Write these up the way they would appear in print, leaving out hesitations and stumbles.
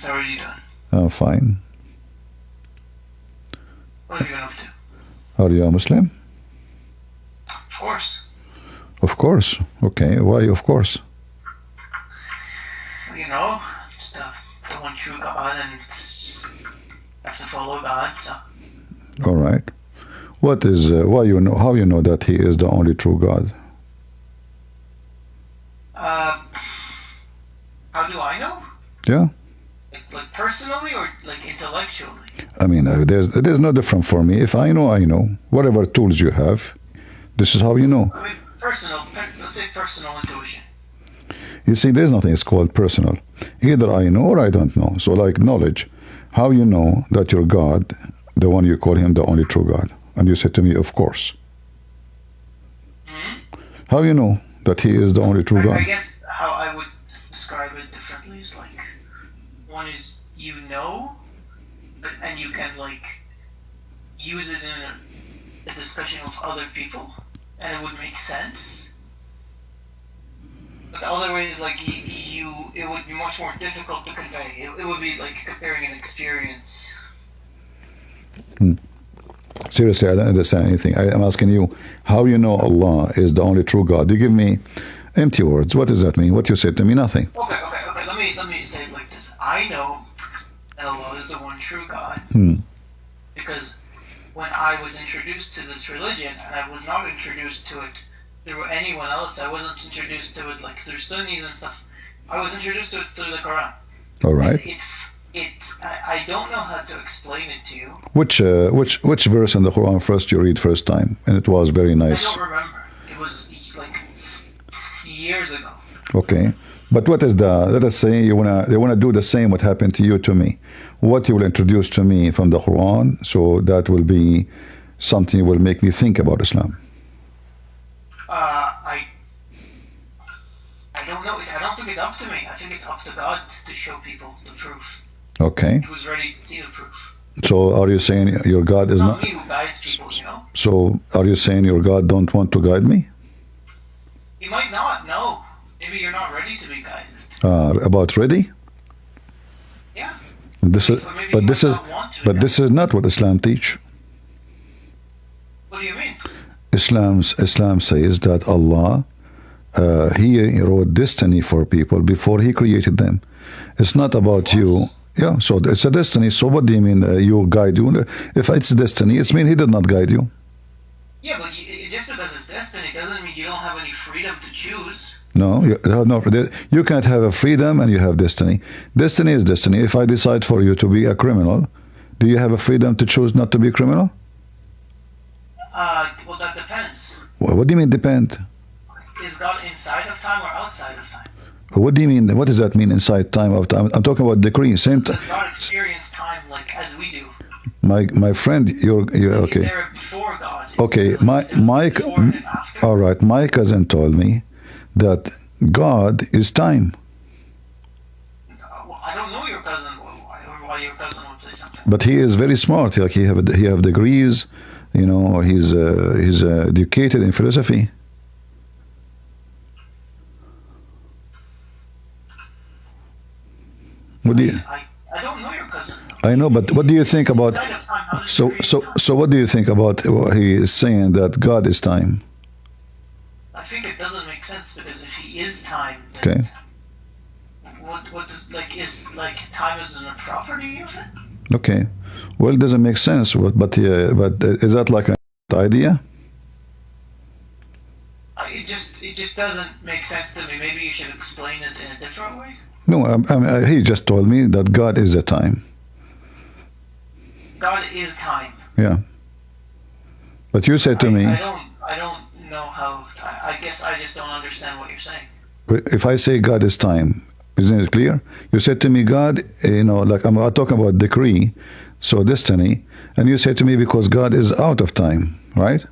It's already done. Oh, fine. What have you been up to? Are you a Muslim? Of course. Of course. Okay. Why of course? You know, it's the one true God, and have to follow God. So All right. What is why you know how you know that He is the only true God? how do I know? Yeah. Like personally or like intellectually? I mean, there's no different for me. If I know, I know. Whatever tools you have, this is how you know. I mean, let's say personal intuition. You see, there's nothing is called personal. Either I know or I don't know. So, like knowledge, how you know that your God, the one you call Him the only true God, and you said to me, of course. Mm-hmm. How you know that He is the only true God? I guess how I would describe it differently is like, one is you know, and you can like use it in a discussion with other people, and it would make sense. But the other way is like it would be much more difficult to convey. It would be like comparing an experience. Seriously, I don't understand anything. I'm asking you, how you know Allah is the only true God? You give me empty words. What does that mean? What you said to me, nothing. Okay. Let me say it like this. I know that Allah is the one true God because when I was introduced to this religion, and I was not introduced to it through anyone else, I wasn't introduced to it like through Sunnis and stuff. I was introduced to it through the Quran. All right. I don't know how to explain it to you. Which verse in the Quran first you read first time, and it was very nice. I don't remember. It was like years ago. Okay, but what is let us say they wanna do the same what happened to you to me. What you will introduce to me from the Quran, so that will be something will make me think about Islam. I don't know. I don't think it's up to me. I think it's up to God to show people the proof. Okay. Who's ready to see the proof? So are you saying your God is not me who guides people, you know? So are you saying your God don't want to guide me? He might not. No. Maybe you're not ready to be guided. About ready? Yeah. This is, but this is not what Islam teach. What do you mean? Islam says that Allah, He wrote destiny for people before He created them. It's not about you. Yeah, so it's a destiny. So what do you mean you guide you? If it's destiny, it's mean He did not guide you. Yeah, but just because it's destiny doesn't mean you don't have any freedom to choose. No, you can't have a freedom and you have destiny. Destiny is destiny. If I decide for you to be a criminal, do you have a freedom to choose not to be a criminal? Well, that depends. Well, what do you mean depend? Is God inside of time or outside of time? What do you mean? What does that mean inside time of time? I'm talking about decree. Same time. Does God experience time like as we do? My friend, you're okay. Is there a before God? Okay, Mike. All right, my cousin told me that God is time. Well, I don't know your cousin. Why your cousin would say something? But he is very smart. Like he have degrees. You know, he's educated in philosophy. What do you? I don't know your cousin. I know, but what do you think about? So what do you think about what he is saying that God is time? I think it doesn't make sense because if He is time, then Okay. What does is time isn't a property of it? Okay. Well, it doesn't make sense. But is that like an idea? It just doesn't make sense to me. Maybe you should explain it in a different way. No, he just told me that God is the time. God is time. Yeah. But you said to me. I don't know how. I guess I just don't understand what you're saying. If I say God is time, isn't it clear? You said to me, God, like I'm talking about decree, so destiny, and you said to me because God is out of time, right?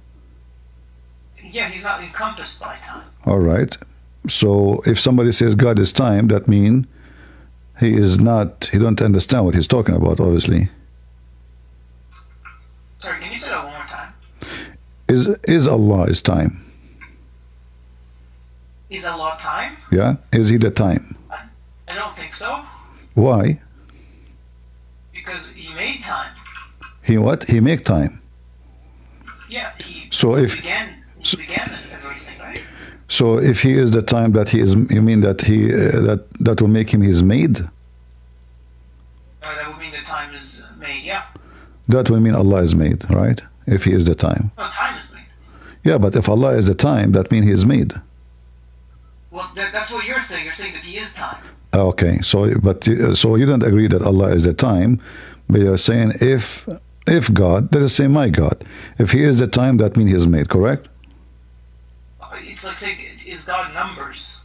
Yeah, He's not encompassed by time. All right. So if somebody says God is time, that means he don't understand what he's talking about, obviously. Sorry, can you say that one more time? Is Allah is time? Is Allah time? Yeah. Is He the time? I don't think so. Why? Because he made time. He what? He make time. Yeah, he So if began everything, right? so, if he is the time that he is, you mean that he that will make him his maid? That would mean the time is made. Yeah. That will mean Allah is made, right? If he is the time. No, time is made. Yeah, but if Allah is the time, that means he is made. Well, that's what you're saying. You're saying that he is time. Okay, so you don't agree that Allah is the time, but you're saying if God, let us say my God, if he is the time, that means he is made, correct? It's like saying, is God numbers?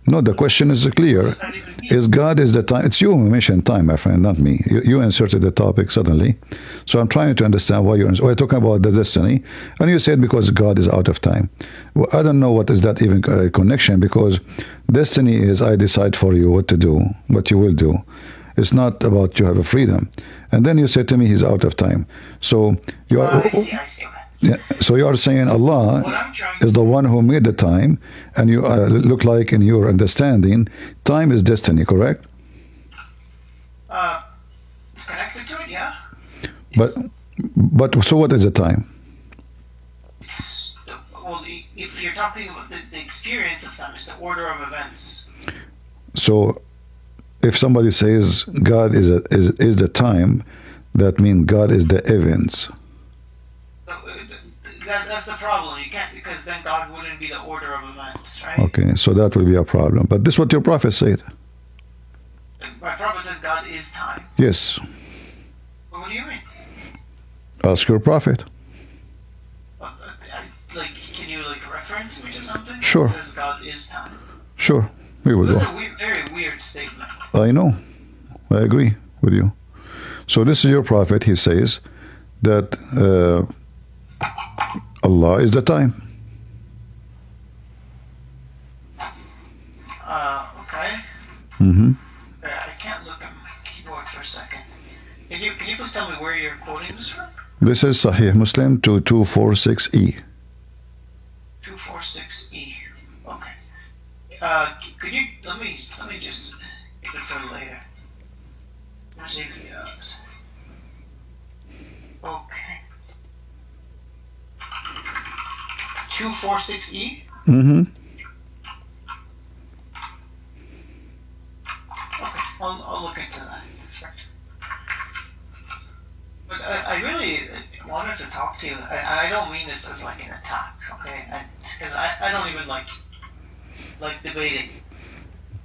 No, the question is clear. What does that even mean? Is God is the time? It's you who mentioned time, my friend, not me. You inserted the topic suddenly. So I'm trying to understand why you're talking about the destiny. And you said because God is out of time. Well, I don't know what is that even connection, because destiny is I decide for you what to do, what you will do. It's not about you have a freedom. And then you said to me he's out of time. So you are. I see. Okay. Yeah, so you are saying Allah What I'm trying is to the one who made the time, and you look like in your understanding, time is destiny, correct? it's connected to it, yeah. But so what is the time? Well, if you're talking about the experience of time, it's the order of events. So if somebody says God is the time, that means God is the events. That's the problem. You can't, because then God wouldn't be the order of events, right? Okay, so that will be a problem. But this is what your prophet said. My prophet said God is time. Yes. Well, what do you mean? Ask your prophet. Can you reference me to something? Sure. That says God is time. Sure, we will That's go. a very weird statement. I know. I agree with you. So this is your prophet. He says that Allah is the time. Okay. Mm-hmm. I can't look at my keyboard for a second. Can you please tell me where you're quoting this from? This is Sahih Muslim 2246E. 246E. Okay. Could you let me just get it for later. Let's see if he does. Okay. 246E. Mm-hmm. Okay, I'll look into that. But I really wanted to talk to you. I don't mean this as like an attack, okay? Because I don't even like debating.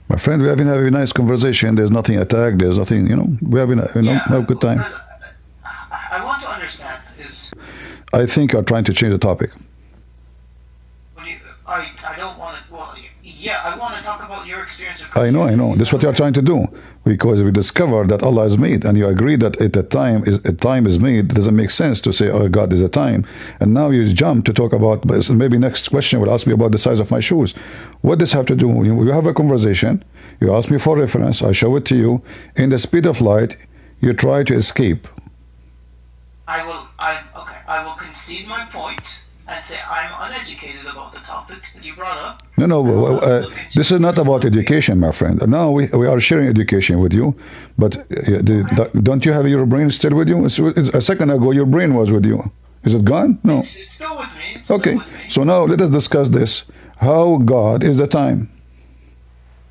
My friend, we're having a nice conversation. There's nothing attack. There's nothing, we're having have a good time. Because I want to understand is. I think you're trying to change the topic. I don't want to. Well, yeah, I want to talk about your experience. I know. That's what you're trying to do, because we discovered that Allah is made, and you agree that at a time is made. It doesn't make sense to say, "Oh, God is a time," and now you jump to talk about. Maybe next question will ask me about the size of my shoes. What does have to do? You have a conversation. You ask me for reference. I show it to you. In the speed of light, you try to escape. I will concede my point and say I'm uneducated about the topic that you brought up. No. This is not about education, my friend. Now we are sharing education with you, but don't you have your brain still with you? A second ago, your brain was with you. Is it gone? No. It's still with me. Okay. So now let us discuss this. How God is the time?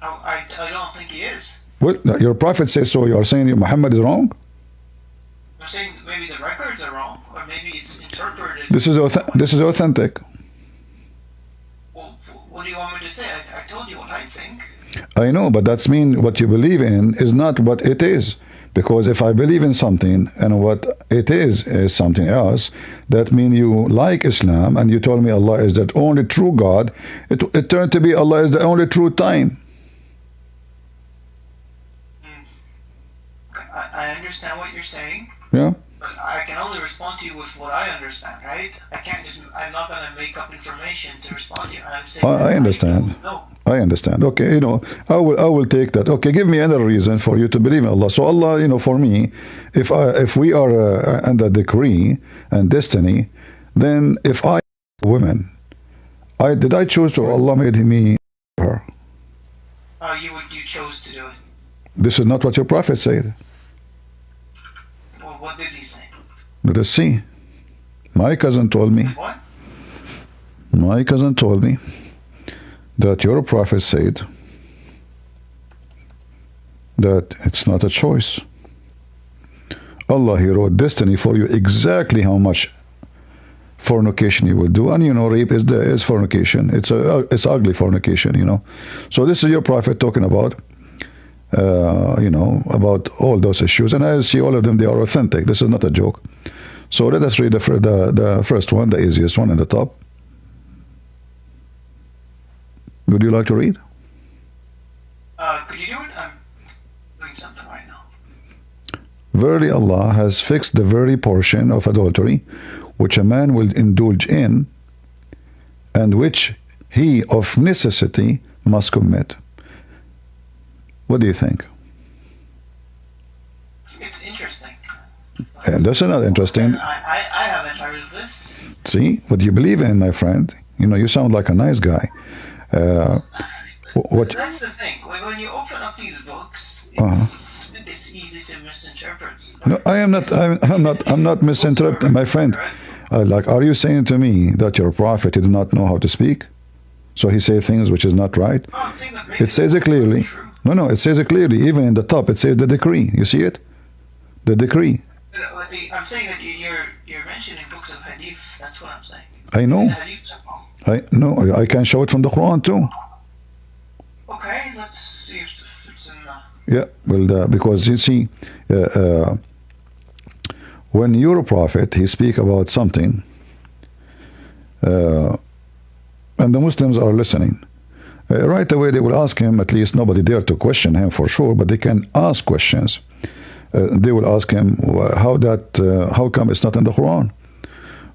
I don't think he is. What? Your prophet says so. You are saying Muhammad is wrong? I'm saying maybe the records are wrong, or maybe it's interpreted. This is authentic. Well, what do you want me to say? I told you what I think. I know, but that's mean what you believe in is not what it is. Because if I believe in something and what it is something else, that means you like Islam and you told me Allah is the only true God. It turned to be Allah is the only true time. I understand what you're saying. Yeah. But I can only respond to you with what I understand, right? I'm not going to make up information to respond to you. I'm saying I understand. No. I understand. Okay, I will take that. Okay, give me another reason for you to believe in Allah. So Allah, for me, if we are under decree and destiny, then if I women, did I choose to? Allah made me her. You chose to do it. this is not what your prophet said. Well, what did he say? Let us see. My cousin told me. What? My cousin told me that your prophet said that it's not a choice. Allah, He wrote destiny for you exactly how much fornication you will do, and rape is fornication. It's ugly fornication. So this is your prophet talking about. About all those issues, and I see all of them. They are authentic. This is not a joke. So let us read the first one, the easiest one, in the top. Would you like to read? Could you do it? I'm doing something right now. Verily Allah has fixed the very portion of adultery which a man will indulge in, and which he of necessity must commit. What do you think? It's interesting. And that's not interesting. I haven't heard of this. See, what you believe in, my friend. You sound like a nice guy. What? That's the thing. When you open up these books, it's easy to misinterpret. No, I am not. I'm not misinterpreting, my friend. Are you saying to me that your prophet did not know how to speak, so he said things which is not right? No, I'm saying that It says it clearly. No, it says it clearly. Even in the top, it says the decree. You see it? The decree. I'm saying that you're mentioning books of hadith. That's what I'm saying. I know. Hadith. I can show it from the Quran too. Okay, let's see if it's in. Yeah, well, because you see, when you're a prophet, he speak about something, and the Muslims are listening. Right away, they will ask him. At least nobody dare to question him for sure, but they can ask questions. They will ask him how come it's not in the Quran?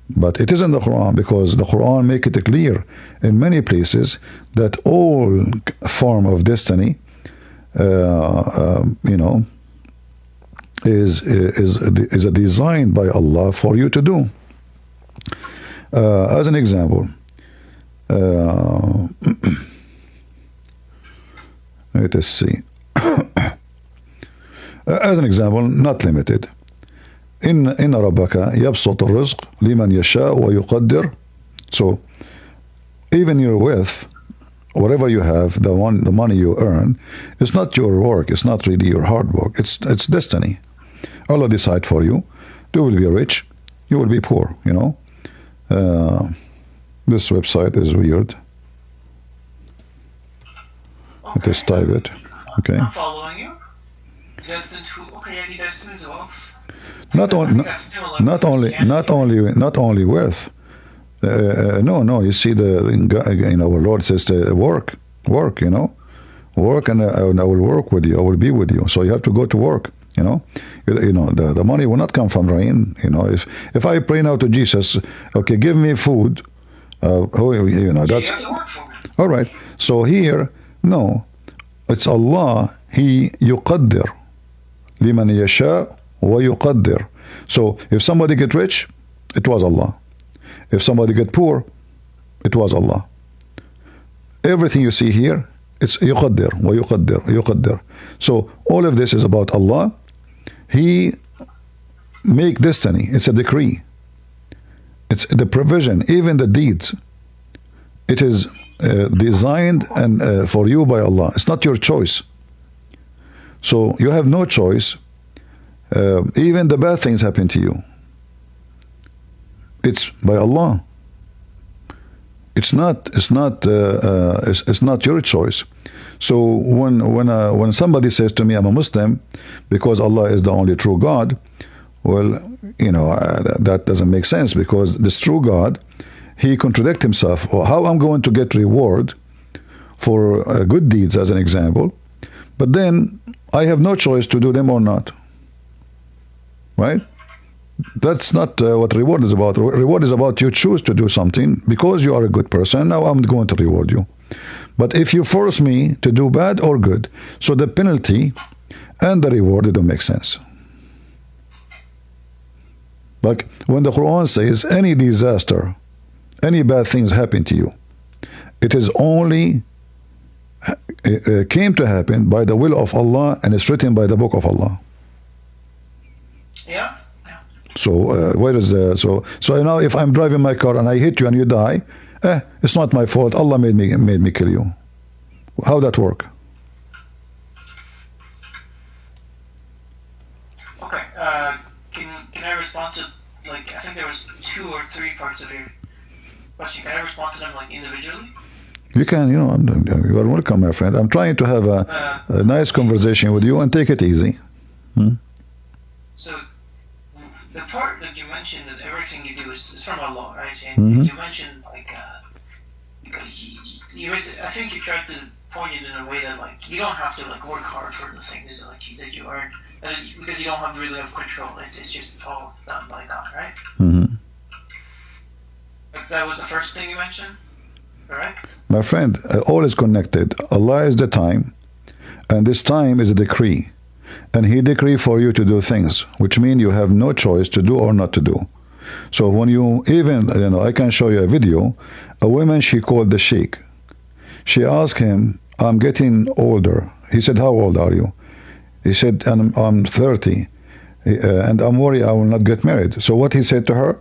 But it is in the Quran, because the Quran make it clear in many places that all form of destiny, is a design by Allah for you to do. As an example, let us see. As an example, not limited. إن ربك يبسط الرزق لمن يشاء ويقدر. So even your wealth, whatever you have, the money you earn, it's not your work. It's not really your hard work. It's destiny. Allah decide for you. You will be rich. You will be poor. This website is weird. Okay. Just type it. Okay. I'm following you. Destined who? Okay, yeah, he destines wealth. Not only wealth. No. You see, our Lord says to work. Work, and I will work with you. I will be with you. So you have to go to work. The money will not come from rain. If I pray now to Jesus, okay, give me food. That's you have to work for me. all right. So here, no, it's Allah. He yuqaddir liman yasha wa yuqaddir. So if somebody get rich, it was Allah. If somebody get poor, it was Allah. Everything you see here, it's yuqaddir wa yuqaddir. So all of this is about Allah. He make destiny. It's a decree. It's the provision, even the deeds. It is designed and for you by Allah. It's not your choice. So you have no choice. Even the bad things happen to you. It's by Allah. It's not your choice. So when somebody says to me, I'm a Muslim because Allah is the only true God, well, that doesn't make sense, because this true God, He contradicts Himself. Or how I'm going to get reward for good deeds, as an example, but then I have no choice to do them or not. Right? That's not what reward is about. Reward is about you choose to do something because you are a good person. Now I'm going to reward you. But if you force me to do bad or good, so the penalty and the reward, they don't make sense. Like when the Quran says any disaster, any bad things happen to you, it is only came to happen by the will of Allah, and it's written by the book of Allah. Yeah. So where is the so now if I'm driving my car and I hit you and you die, it's not my fault. Allah made me kill you. How that work? Okay. Can I respond to, like, I think there was 2 or 3 parts of your question. Can I respond to them, like, individually? You can, you are welcome, my friend. I'm trying to have a nice conversation with you and take it easy. So, the part that you mentioned that everything you do is from Allah, right? And you mentioned, like, I think you tried to point it in a way that, like, you don't have to, like, work hard for the things like that you earn, because you don't have really have control. It's just all done by God, right? But that was the first thing you mentioned, correct? My friend, all is connected. Allah is the time, and this time is a decree. And He decree for you to do things, which mean you have no choice to do or not to do. So when you even, I can show you a video. A woman, she called the sheikh. She asked him, I'm getting older. He said, how old are you? He said, I'm 30. And I'm worried I will not get married. So what he said to her?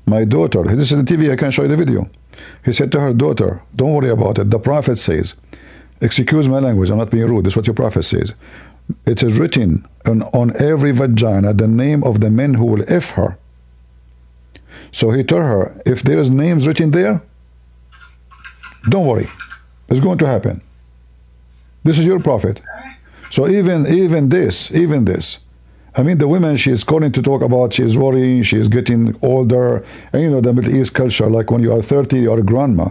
My daughter, this is on TV, I can show you the video. He said to her, daughter, don't worry about it. The prophet says, excuse my language, I'm not being rude. This is what your prophet says. It is written on every vagina the name of the men who will F her. So he told her, if there is names written there, don't worry. It's going to happen. This is your prophet. So even this, I mean, the women she is calling to talk about, she is worrying, she is getting older. And the Middle East culture, like when you are 30, you are a grandma.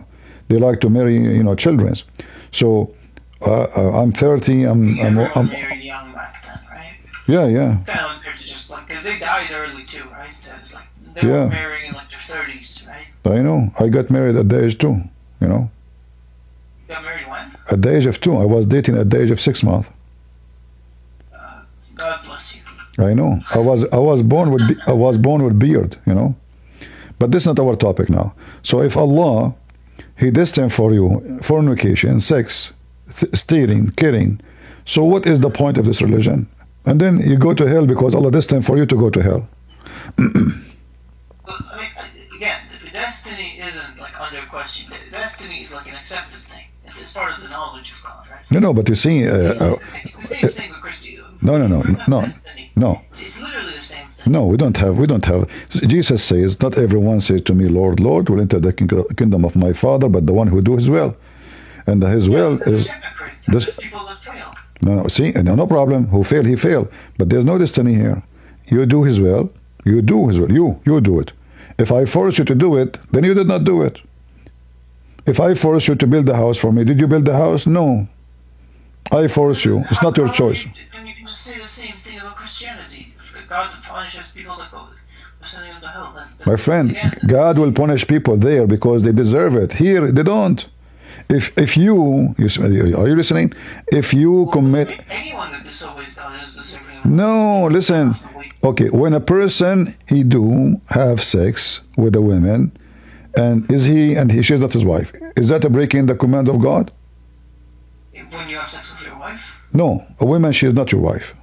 They like to marry, children. So I'm 30, I'm married young back then, right? Yeah. Kind of unfair to just, like, because they died early too, right? Like, they were marrying in, like, their 30s, right? I know. I got married at the age 2, You got married when? At the age of 2. I was dating at the age of 6 months. God bless you. I know. I was born with beard, But this is not our topic now. So if Allah, He destined for you fornication, sex, stealing, killing, so what is the point of this religion? And then you go to hell because Allah destined for you to go to hell. Again, the destiny isn't, like, under question. The destiny is like an accepted thing. It's part of the knowledge of God, right? No, but you see, it's the same thing with Christianity. No. It's literally the same thing. No, we don't have. Jesus says, not everyone says to me, Lord, Lord, will enter the kingdom of my Father, but the one who do His will. And His will is there's people that fail. No, see, no problem. Who fail, he fail. But there's no destiny here. You do His will. You do His will. You do it. If I force you to do it, then you did not do it. If I force you to build the house for me, did you build the house? No. I force you. It's not your choice. Then you can just say the same thing about Christianity. God punishes people that go sending them to hell. My friend, God will punish people there because they deserve it. Here, they don't. If you are you listening? If you commit, anyone that disobeys God is deserving. No, listen. Okay, when a person he do have sex with a woman, and she's not his wife, is that a breaking the command of God? When you have sex with your wife? No, a woman, she is not your wife.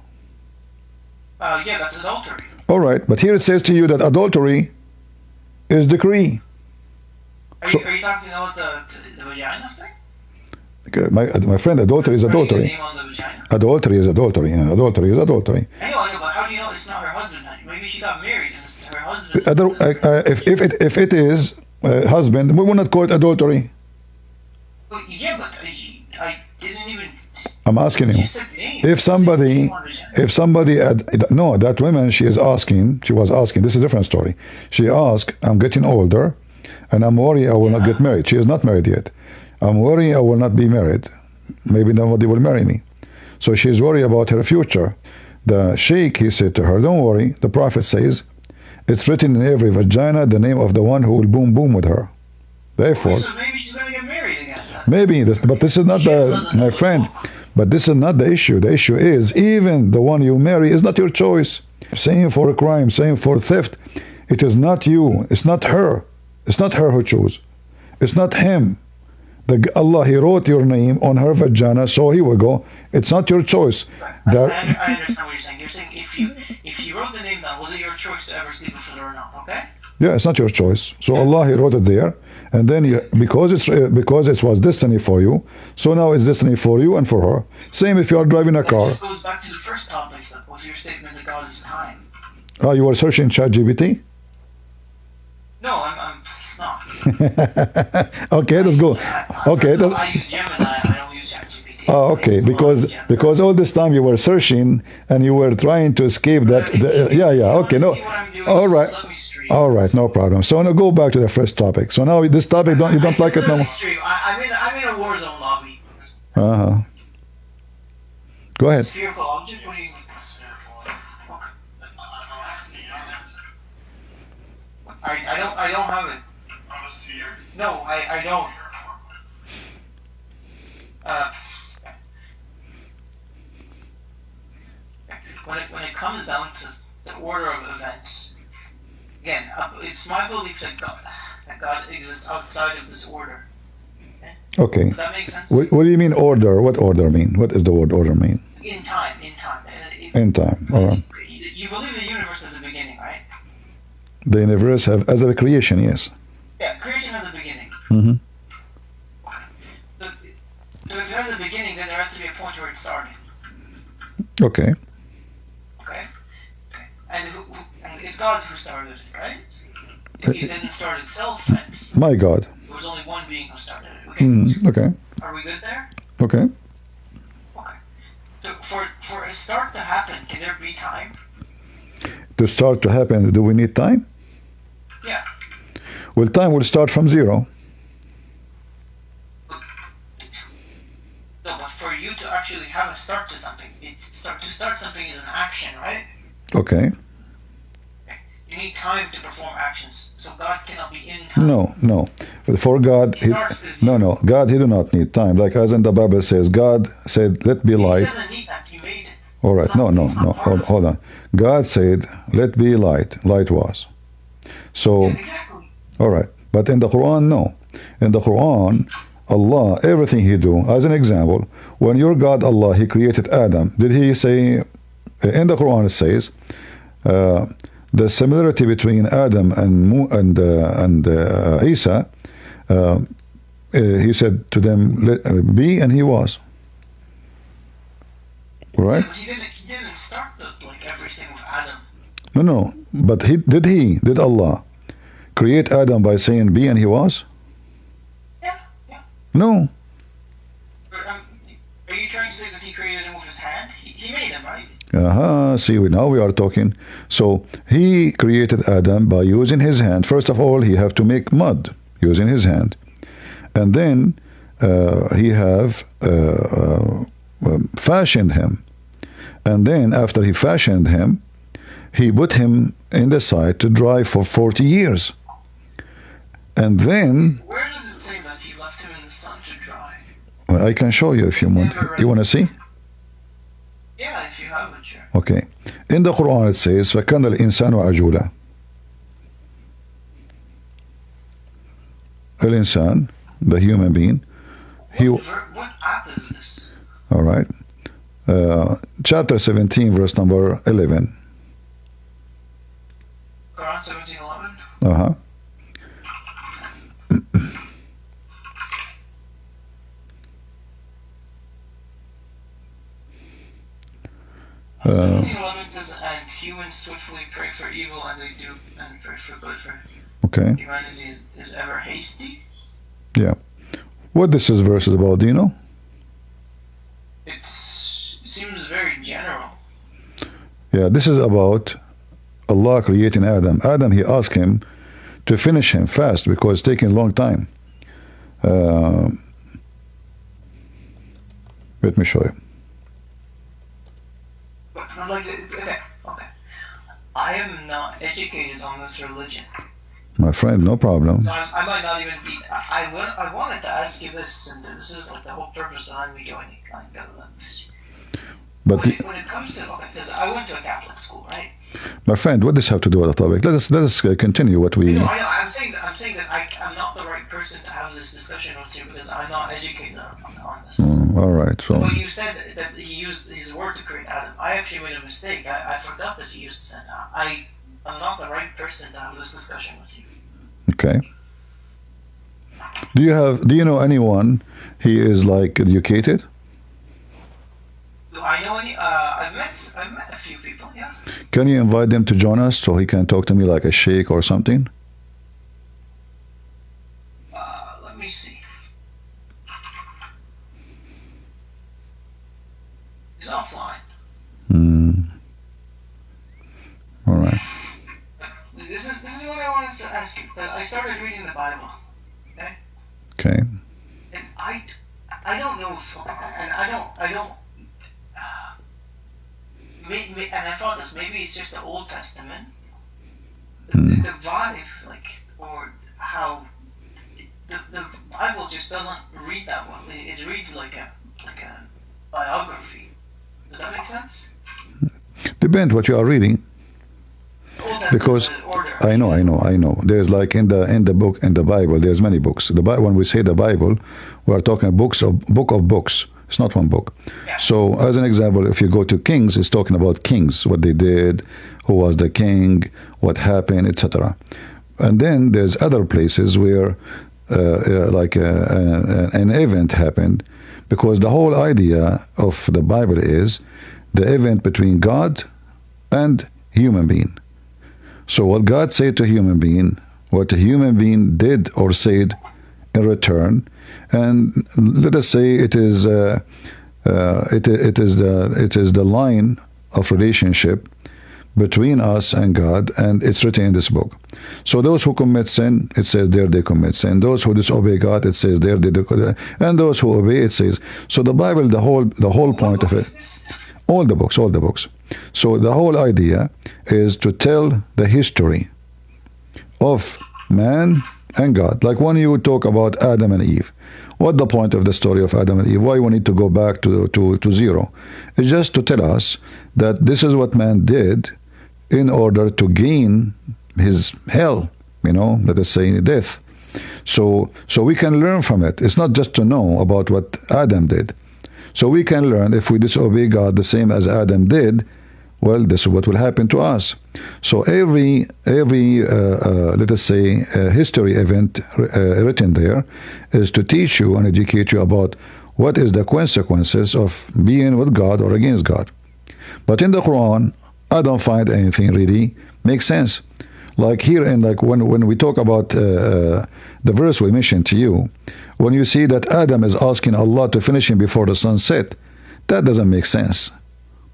Yeah, that's adultery. All right, but here it says to you that adultery is decree. Are you talking about the vagina thing? My friend, adultery is adultery. Adultery is adultery. Yeah, adultery is adultery. I know, but how do you know it's not her husband? Maybe she got married and it's her husband. If it is husband, we will not call it adultery. Well, yeah, but I didn't even. I'm asking you. If somebody, no, that woman, she was asking, this is a different story. She asked, I'm getting older, and I'm worried I will not get married. She is not married yet. I'm worried I will not be married. Maybe nobody will marry me. So she's worried about her future. The sheikh, he said to her, don't worry. The prophet says, it's written in every vagina the name of the one who will boom boom with her. Therefore, so maybe she's going to get married again. Maybe, but this is not my friend. But this is not the issue. The issue is even the one you marry is not your choice. Same for a crime, same for theft. It is not you. It's not her. It's not her who chose. It's not him. Allah, He wrote your name on her vagina, so here we go. It's not your choice. I understand what you're saying. You're saying if you wrote the name down, was it your choice to ever sleep with her or not? Okay. Yeah, it's not your choice. So Allah, He wrote it there, and then because it was destiny for you, so now it's destiny for you and for her. Same if you are driving a car. This goes back to the first topic, with your statement that God is time. You were searching ChatGPT? No, I'm not. Okay, let's go. Okay. I use Gemini. I don't use ChatGPT. Oh, okay. Because all this time you were searching and you were trying to escape that. Okay. No. All right. All right. No problem. So now go back to the first topic. So now this topic you don't like it no more. I'm in a war zone lobby. Go ahead. Spherical object. What do you mean? I don't have it. I'm a seer. No, I don't. When it comes down to the order of events, again, it's my belief that God exists outside of this order. Okay. Does that make sense? What do you mean order? What order mean? What does the word order mean? In time. In time. All right. You believe the universe has a beginning, right? The universe as a creation, yes. Yeah, creation has a beginning. Mm-hmm. So if it has a beginning, then there has to be a point where it started. Okay. Okay. And it's God who started it, right? It didn't start itself, and my God. There was only one being who started it. Okay. Okay. Are we good there? Okay. Okay. So for a start to happen, can there be time? To start to happen, do we need time? Yeah. Well, time will start from zero. No, but for you to actually have a start to something, to start something is an action, right? Okay. You need time to perform actions, so God cannot be in time. No. For God, no. God, He do not need time. Like as in the Bible says, God said, "Let be light." He doesn't need that. He made it. All right. No. Hold on. God said, "Let be light." Light was. So. Yeah, exactly. All right. But in the Quran, no. In the Quran, Allah, everything He do. As an example, when your God Allah, He created Adam. Did He say? In the Quran, it says. The similarity between Adam and Isa, He said to them, "Let be," and he was. Right? Yeah, but he didn't start everything with Adam. No. But did Allah create Adam by saying be and he was? Yeah. No. Are you trying to say that He created him with His hand? He made him, right? See, now we are talking. So He created Adam by using His hand. First of all, He have to make mud using His hand, and then He have fashioned him, and then after He fashioned him, He put him in the side to dry for 40 years, and then. Where does it say that He left him in the sun to dry? Well, I can show you if you want. You want to see? Yeah, if you have it, sure. Okay. In the Quran it says, فَكَانَ الْإِنسَانُ عَجُولًا. الإنسان, the human being. What app is this? All right. Chapter 17, verse number 11. Quran 17:11? Uh-huh. 17:11 says, and humans swiftly pray for evil, and they do, and pray for good. For okay. Humanity is ever hasty. Yeah. What this verse is about, do you know? It seems very general. Yeah, this is about Allah creating Adam. Adam, He asked him to finish him fast because it's taking a long time. Let me show you. Okay. I am not educated on this religion. My friend, no problem. So I might not even be. I wanted to ask you this, and this is the whole purpose behind me joining. But when it comes to, because I went to a Catholic school, right? My friend, what does this have to do with the topic? Let us continue what we. I'm saying that I'm not the right person person to have this discussion with you because I'm not educated on this. All right. So. Well, you said that he used his word to create Adam. I actually made a mistake. I forgot that he used to send. I'm not the right person to have this discussion with you. Okay. Do you know anyone he is like educated? Do I know any? I've met a few people. Yeah. Can you invite them to join us so he can talk to me like a sheikh or something? Let me see. He's offline. All right. This is what I wanted to ask you. I started reading the Bible. Okay. Okay. And I don't know if, and I don't. Maybe, and I thought this. Maybe it's just the Old Testament. The vibe, like, or how the Bible just doesn't read that well. It reads like a biography. Does that make sense? Depends what you are reading. Because I know. There's like in the book in the Bible. There's many books. When we say the Bible, we are talking book of books. It's not one book. Yeah. So, as an example, if you go to Kings, it's talking about kings, what they did, who was the king, what happened, etc. And then there's other places where, an event happened, because the whole idea of the Bible is the event between God and human being. So what God said to human being, what a human being did or said in return, and let us say it is the line of relationship between us and God, and it's written in this book. So those who commit sin, it says there they commit sin. Those who disobey God, it says there they do, and those who obey, it says. So the Bible, the whole point of it, all the books. So the whole idea is to tell the history of man and God. Like when you talk about Adam and Eve, what the point of the story of Adam and Eve? Why we need to go back to zero? It's just to tell us that this is what man did in order to gain his hell, let us say death. So we can learn from it. It's not just to know about what Adam did. So we can learn, if we disobey God the same as Adam did, well, this is what will happen to us. So every let us say history event written there is to teach you and educate you about what is the consequences of being with God or against God. But in the Quran, I don't find anything really makes sense. Like here, and like when we talk about the verse we mentioned to you, when you see that Adam is asking Allah to finish him before the sun set, that doesn't make sense,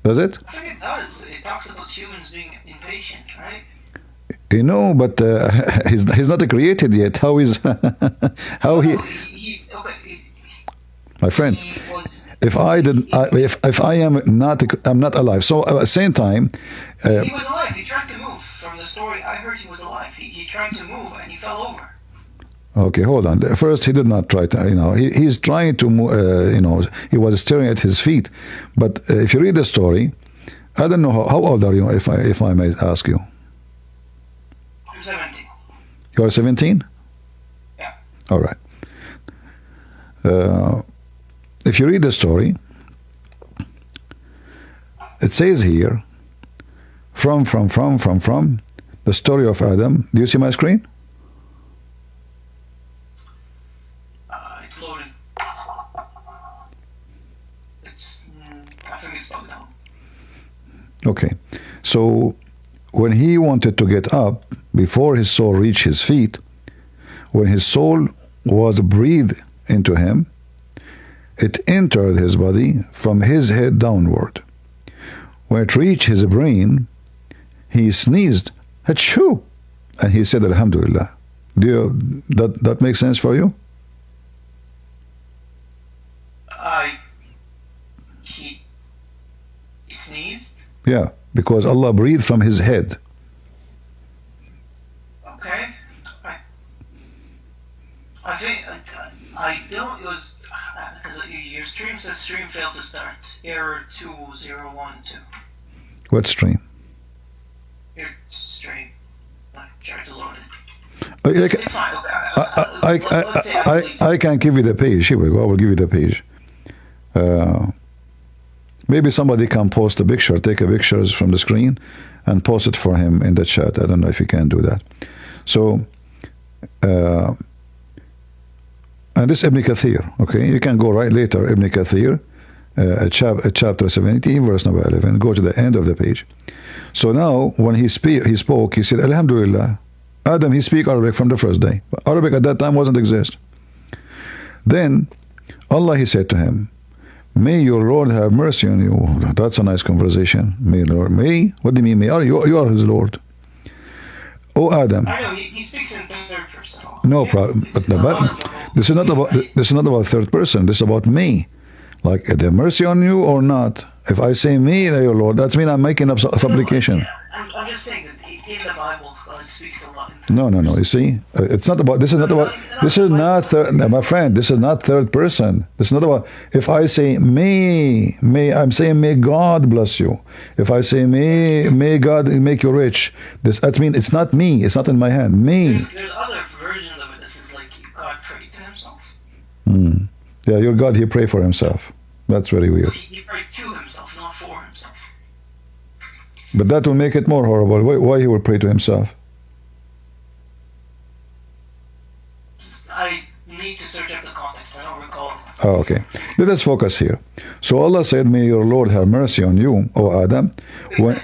does it? I think it does. It talks about humans being impatient, right? But he's not created yet. How is how he? My friend, if I am not, I'm not alive. So at the same time, he was alive. He tried to move. From the story I heard, he was alive. He tried to move and he fell over. Okay, hold on. First, he did not try to. He's trying to move. He was staring at his feet. But if you read the story, I don't know how old are you, if I may ask you. I'm 17. You are 17? Yeah. All right. If you read the story, it says here, from the story of Adam. Do you see my screen? It's loading. I think it's bugged out. Okay. So when he wanted to get up, before his soul reached his feet, when his soul was breathed into him, it entered his body from his head downward. When it reached his brain, he sneezed, achoo, and he said, Alhamdulillah. That makes sense for you? He sneezed? Yeah, because Allah breathed from his head. Okay. I think I don't. It was because your stream says stream failed to start. Error 2012. What stream? Your stream. I tried to load it. Okay. It's fine. Okay. let's say I believe. I can give you the page. Here we go. I will give you the page. Maybe somebody can post a picture, take a pictures from the screen, and post it for him in the chat. I don't know if you can do that. So, and this Ibn Kathir, okay? You can go right later, Ibn Kathir, chapter 70, verse number 11. Go to the end of the page. So now, when he spoke, he said, Alhamdulillah, Adam, he speak Arabic from the first day. But Arabic at that time wasn't exist. Then, Allah, he said to him, may your Lord have mercy on you. That's a nice conversation. May Lord, may? What do you mean, may? You are his Lord. Oh, Adam. I know, he speaks in third person. No problem. But this is not about third person. This is about me. Like, the mercy on you or not. If I say me, your Lord, that's mean I'm making up supplication. I'm just saying that in the Bible, God speaks a lot. No. You see, it's not about. This is not about. This is not third, my friend. This is not third person. It's not about. If I say me, I'm saying may God bless you. If I say may God make you rich. That means it's not me. It's not in my hand. Me. There's other versions of it. This is like God prayed to himself. Yeah, your God, he prayed for himself. That's very weird. He prayed to himself, not for himself. But that will make it more horrible. Why he will pray to himself? I need to search up the context. I don't recall. Oh, okay. Let us focus here. So Allah said, may your Lord have mercy on you, O Adam. Because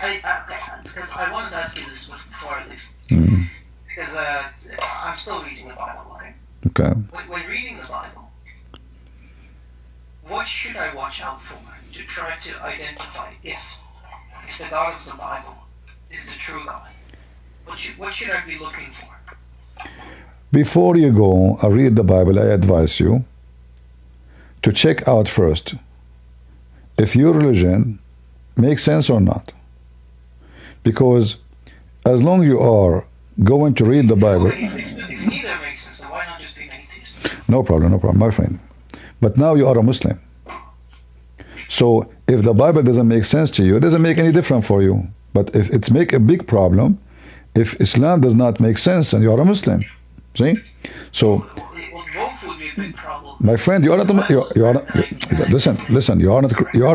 I wanted to ask you this before I leave. Because I'm still reading the Bible, okay? Okay. When reading the Bible, what should I watch out for to try to identify if the God of the Bible is the true God? What should I be looking for? Before you go and read the Bible, I advise you to check out first if your religion makes sense or not. Because as long as you are going to read the Bible... If neither makes sense, then why not just be an atheist? No problem, my friend. But now you are a Muslim. So if the Bible doesn't make sense to you, it doesn't make any difference for you. But if it's make a big problem, if Islam does not make sense, then you are a Muslim. See? So, both would be a big problem. my friend, you are not. Listen. You are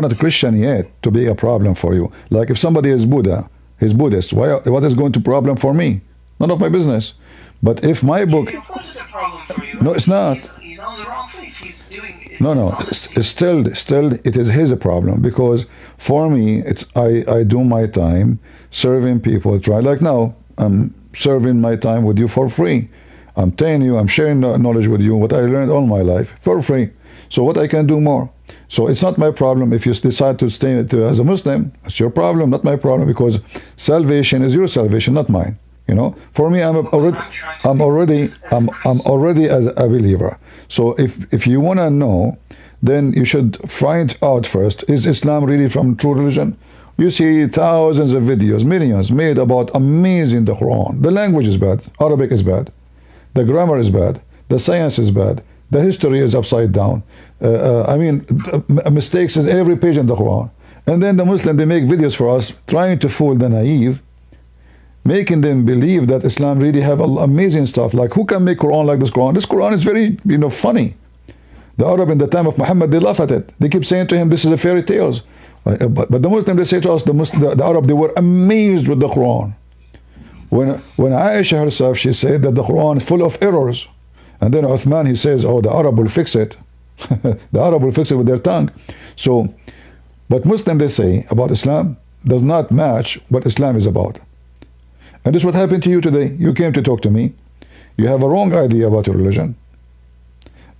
not a Christian yet to be a problem for you. Like if somebody is Buddha, he's Buddhist. What is going to problem for me? None of my business. But if my book, Of course, it's a problem for you. No, it's not. He's on the wrong faith. He's doing. No. It's still, it is his problem because for me, I do my time serving people. Try like now, I'm serving my time with you for free. I'm telling you, I'm sharing knowledge with you, what I learned all my life, for free. So what I can do more? So it's not my problem if you decide to stay as a Muslim. It's your problem, not my problem, because salvation is your salvation, not mine. You know, for me, I'm already as a believer. So if you want to know, then you should find out first, is Islam really from true religion? You see thousands of videos, millions made about amazing the Quran. The language is bad. Arabic is bad. The grammar is bad. The science is bad. The history is upside down. Mistakes in every page in the Quran. And then the Muslim, they make videos for us trying to fool the naive, making them believe that Islam really have amazing stuff. Like, who can make Quran like this Quran? This Quran is very, funny. The Arab in the time of Muhammad, they laugh at it. They keep saying to him, this is a fairy tales. But the Muslim, they say to us, the Arab, they were amazed with the Quran. When Aisha herself, she said that the Quran is full of errors. And then Uthman, he says, oh, the Arab will fix it. The Arab will fix it with their tongue. So, what Muslim they say about Islam does not match what Islam is about. And this is what happened to you today. You came to talk to me. You have a wrong idea about your religion.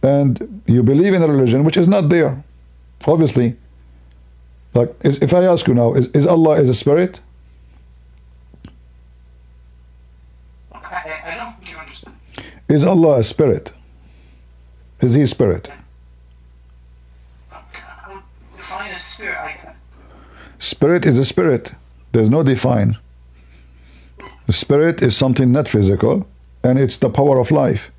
And you believe in a religion which is not there. Obviously. Like, if I ask you now, is Allah is a spirit? I don't think you understand. Is Allah a spirit? Is he a spirit? Define a spirit. Spirit is a spirit. There's no define. The spirit is something not physical, and it's the power of life.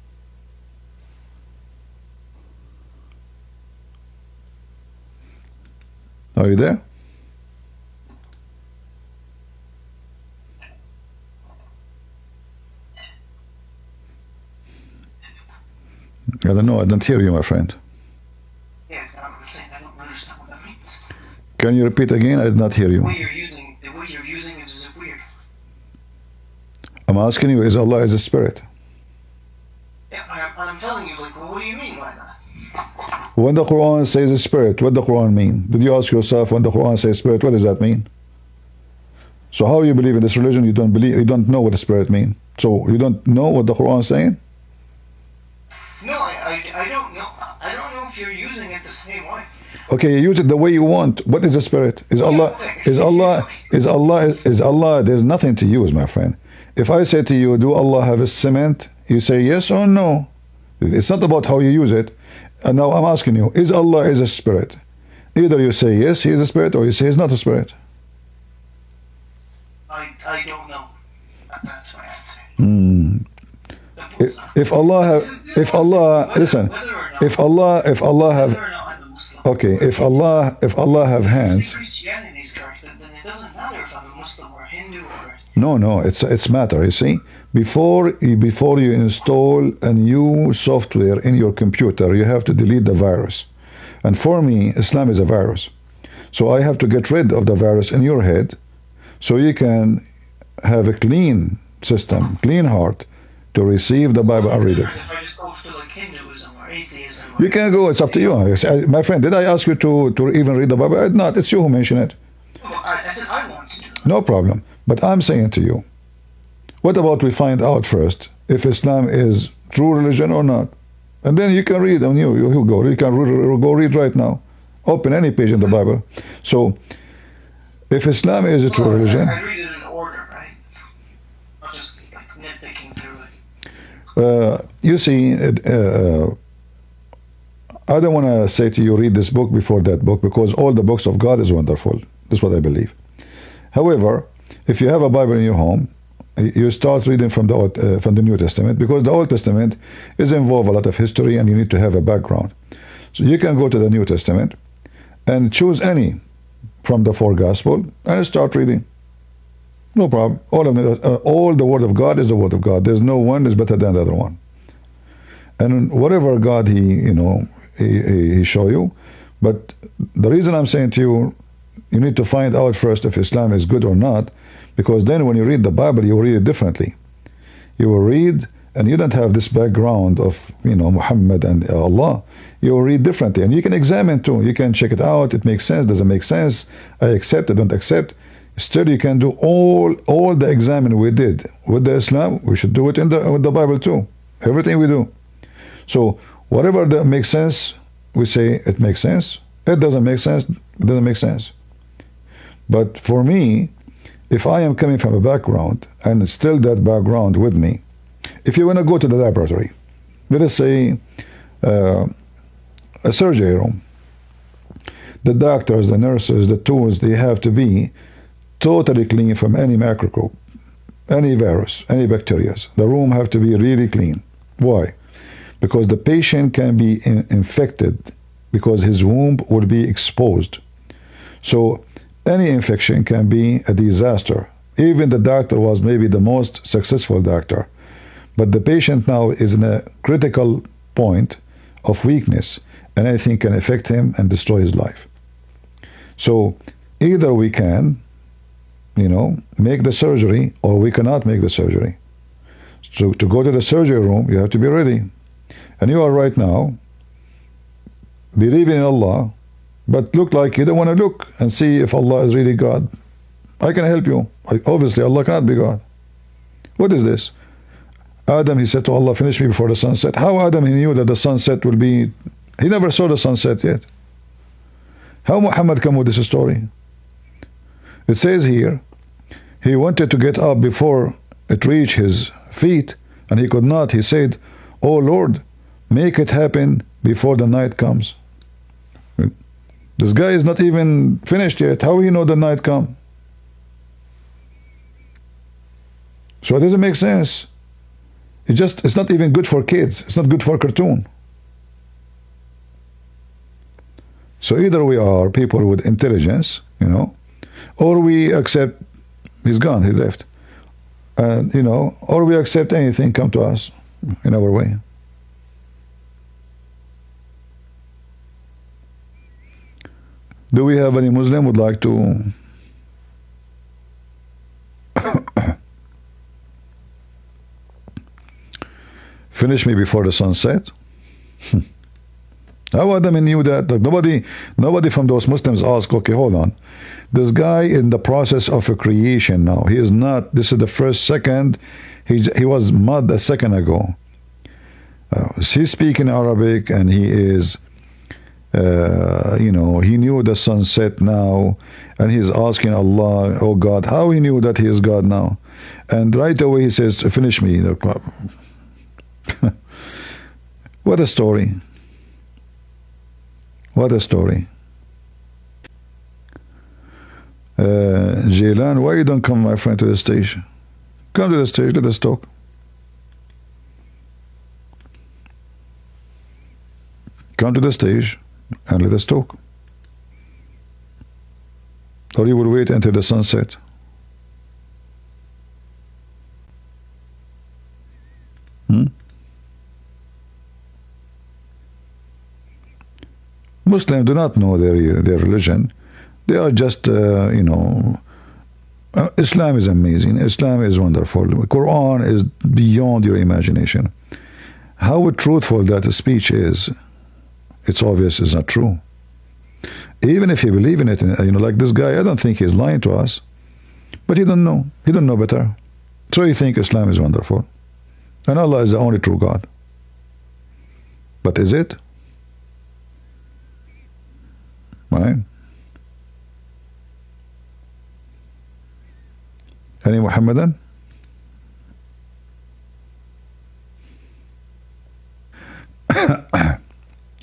Are you there? I don't know. I don't hear you, my friend. Yeah, I'm saying I don't understand what that means. Can you repeat again? I did not hear The you. way you're using it is weird. I'm asking you, is Allah is a spirit? Yeah, I'm telling you, like, well, what do you mean by that? When the Quran says a spirit, what does the Quran mean? Did you ask yourself when the Quran says spirit, what does that mean? So how you believe in this religion? You don't know what the spirit means. So you don't know what the Quran is saying? No, I don't know. I don't know if you're using it the same way. Okay, use it the way you want. What is the spirit? Is Allah? There's nothing to use, my friend. If I say to you, do Allah have a cement? You say yes or no. It's not about how you use it. And now I'm asking you, is Allah is a spirit? Either you say yes, he is a spirit, or you say he's not a spirit. I don't know. That's my answer. If Allah have, if Allah have, okay, if Allah have hands. Christianity is correct, then it doesn't matter if I'm a Muslim or Hindu or. No, it's matter. You see, before you install a new software in your computer, you have to delete the virus. And for me, Islam is a virus. So I have to get rid of the virus in your head, so you can have a clean system, clean heart, to receive the Bible and read it. If I just go to like Hinduism or atheism. You can go. It's up to you. My friend, did I ask you to even read the Bible? Not. It's you who mentioned it. I said I want to do it. No problem. But I'm saying to you, what about we find out first if Islam is true religion or not? And then you can read, and you go. You can go read right now. Open any page in the Bible. So, if Islam is a true religion, I read it in order, right? Not just like nitpicking through it. You see, I don't want to say to you, read this book before that book, because all the books of God is wonderful. That's what I believe. However, if you have a Bible in your home, you start reading from the New Testament, because the Old Testament is involved a lot of history, and you need to have a background. So you can go to the New Testament and choose any from the four Gospels and start reading. No problem. All the Word of God is the Word of God. There's no one is better than the other one. And whatever God he show you, but the reason I'm saying to you, you need to find out first if Islam is good or not, because then when you read the Bible, you will read it differently. You will read, and you don't have this background of Muhammad and Allah. You will read differently, and you can examine too. You can check it out. It makes sense. Doesn't make sense. I accept. I don't accept. Still, you can do all the examining we did with the Islam. We should do it with the Bible too. Everything we do. So whatever that makes sense, we say it makes sense. It doesn't make sense. It doesn't make sense. But for me, if I am coming from a background and still that background with me, if you want to go to the laboratory, let us say a surgery room, the doctors, the nurses, the tools, they have to be totally clean from any microbe, any virus, any bacteria. The room have to be really clean. Why? Because the patient can be infected, because his womb will be exposed. So any infection can be a disaster. Even the doctor was maybe the most successful doctor, but the patient now is in a critical point of weakness, and anything can affect him and destroy his life. So either we can, make the surgery, or we cannot make the surgery. So to go to the surgery room, you have to be ready. And you are right now believing in Allah, but look like you don't want to look and see if Allah is really God. I can help you. Obviously, Allah cannot be God. What is this? Adam, he said to Allah, finish me before the sunset. How Adam, he knew that the sunset will be... He never saw the sunset yet. How Muhammad come with this story? It says here, he wanted to get up before it reached his feet, and he could not. He said, "Oh Lord, make it happen before the night comes." This guy is not even finished yet. How he know the night come? So it doesn't make sense. It's not even good for kids. It's not good for cartoon. So either we are people with intelligence, or we accept he's gone, he left. And, or we accept anything come to us in our way. Do we have any Muslim would like to? Finish me before the sunset? How Adam knew that? Like nobody from those Muslims asked, okay, hold on. This guy in the process of a creation now. He is not, this is the first second. He was mud a second ago. He's speaking Arabic and he is, he knew the sunset now and he's asking Allah, oh God, how he knew that he is God now? And right away he says, finish me. What a story. What a story. Jaylan, why you don't come, my friend, to the stage? Come to the stage, let us talk. Come to the stage and let us talk. Or you will wait until the sunset. Muslims do not know their religion. They are just, Islam is amazing. Islam is wonderful. Quran is beyond your imagination. How truthful that speech is, it's obvious it's not true. Even if you believe in it, like this guy, I don't think he's lying to us. But he don't know. He don't know better. So he think Islam is wonderful. And Allah is the only true God. But is it? Right? Any Muhammadan?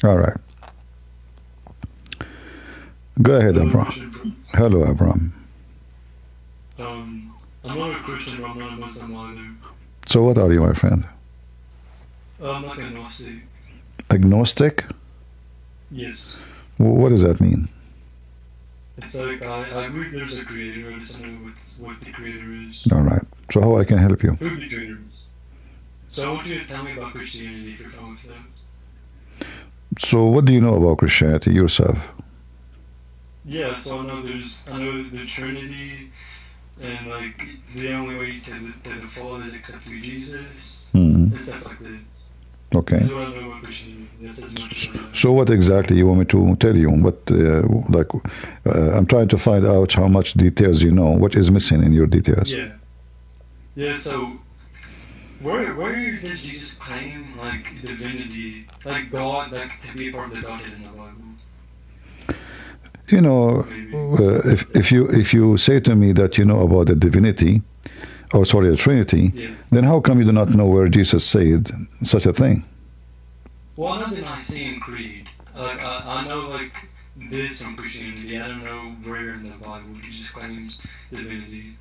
All right. Go ahead, Abraham. Hello, Abraham. I'm not a Christian, but I'm not a Muslim either. So what are you, my friend? I'm like agnostic. Agnostic? Yes. What does that mean? It's like I believe there's a creator. I just know what the creator is. All right. So how I can help you? Who the creator is. So I want you to tell me about Christianity if you're fine with that. So what do you know about Christianity yourself? Yeah, so I know the Trinity, and like the only way to the Father is accept through Jesus, and stuff like that. Okay. That's what I know about Christianity. That's as much as I know. So what exactly you want me to tell you? I'm trying to find out how much details you know. What is missing in your details? Yeah. Yeah. So where does Jesus claim like divinity, like God, like to be a part of the Godhead in the Bible? If you say to me that you know about the divinity, the Trinity, Yeah. then how come you do not know where Jesus said such a thing? Well, I know the Nicene Creed. Like I know like this from Christianity. I don't know where in the Bible Jesus claims divinity.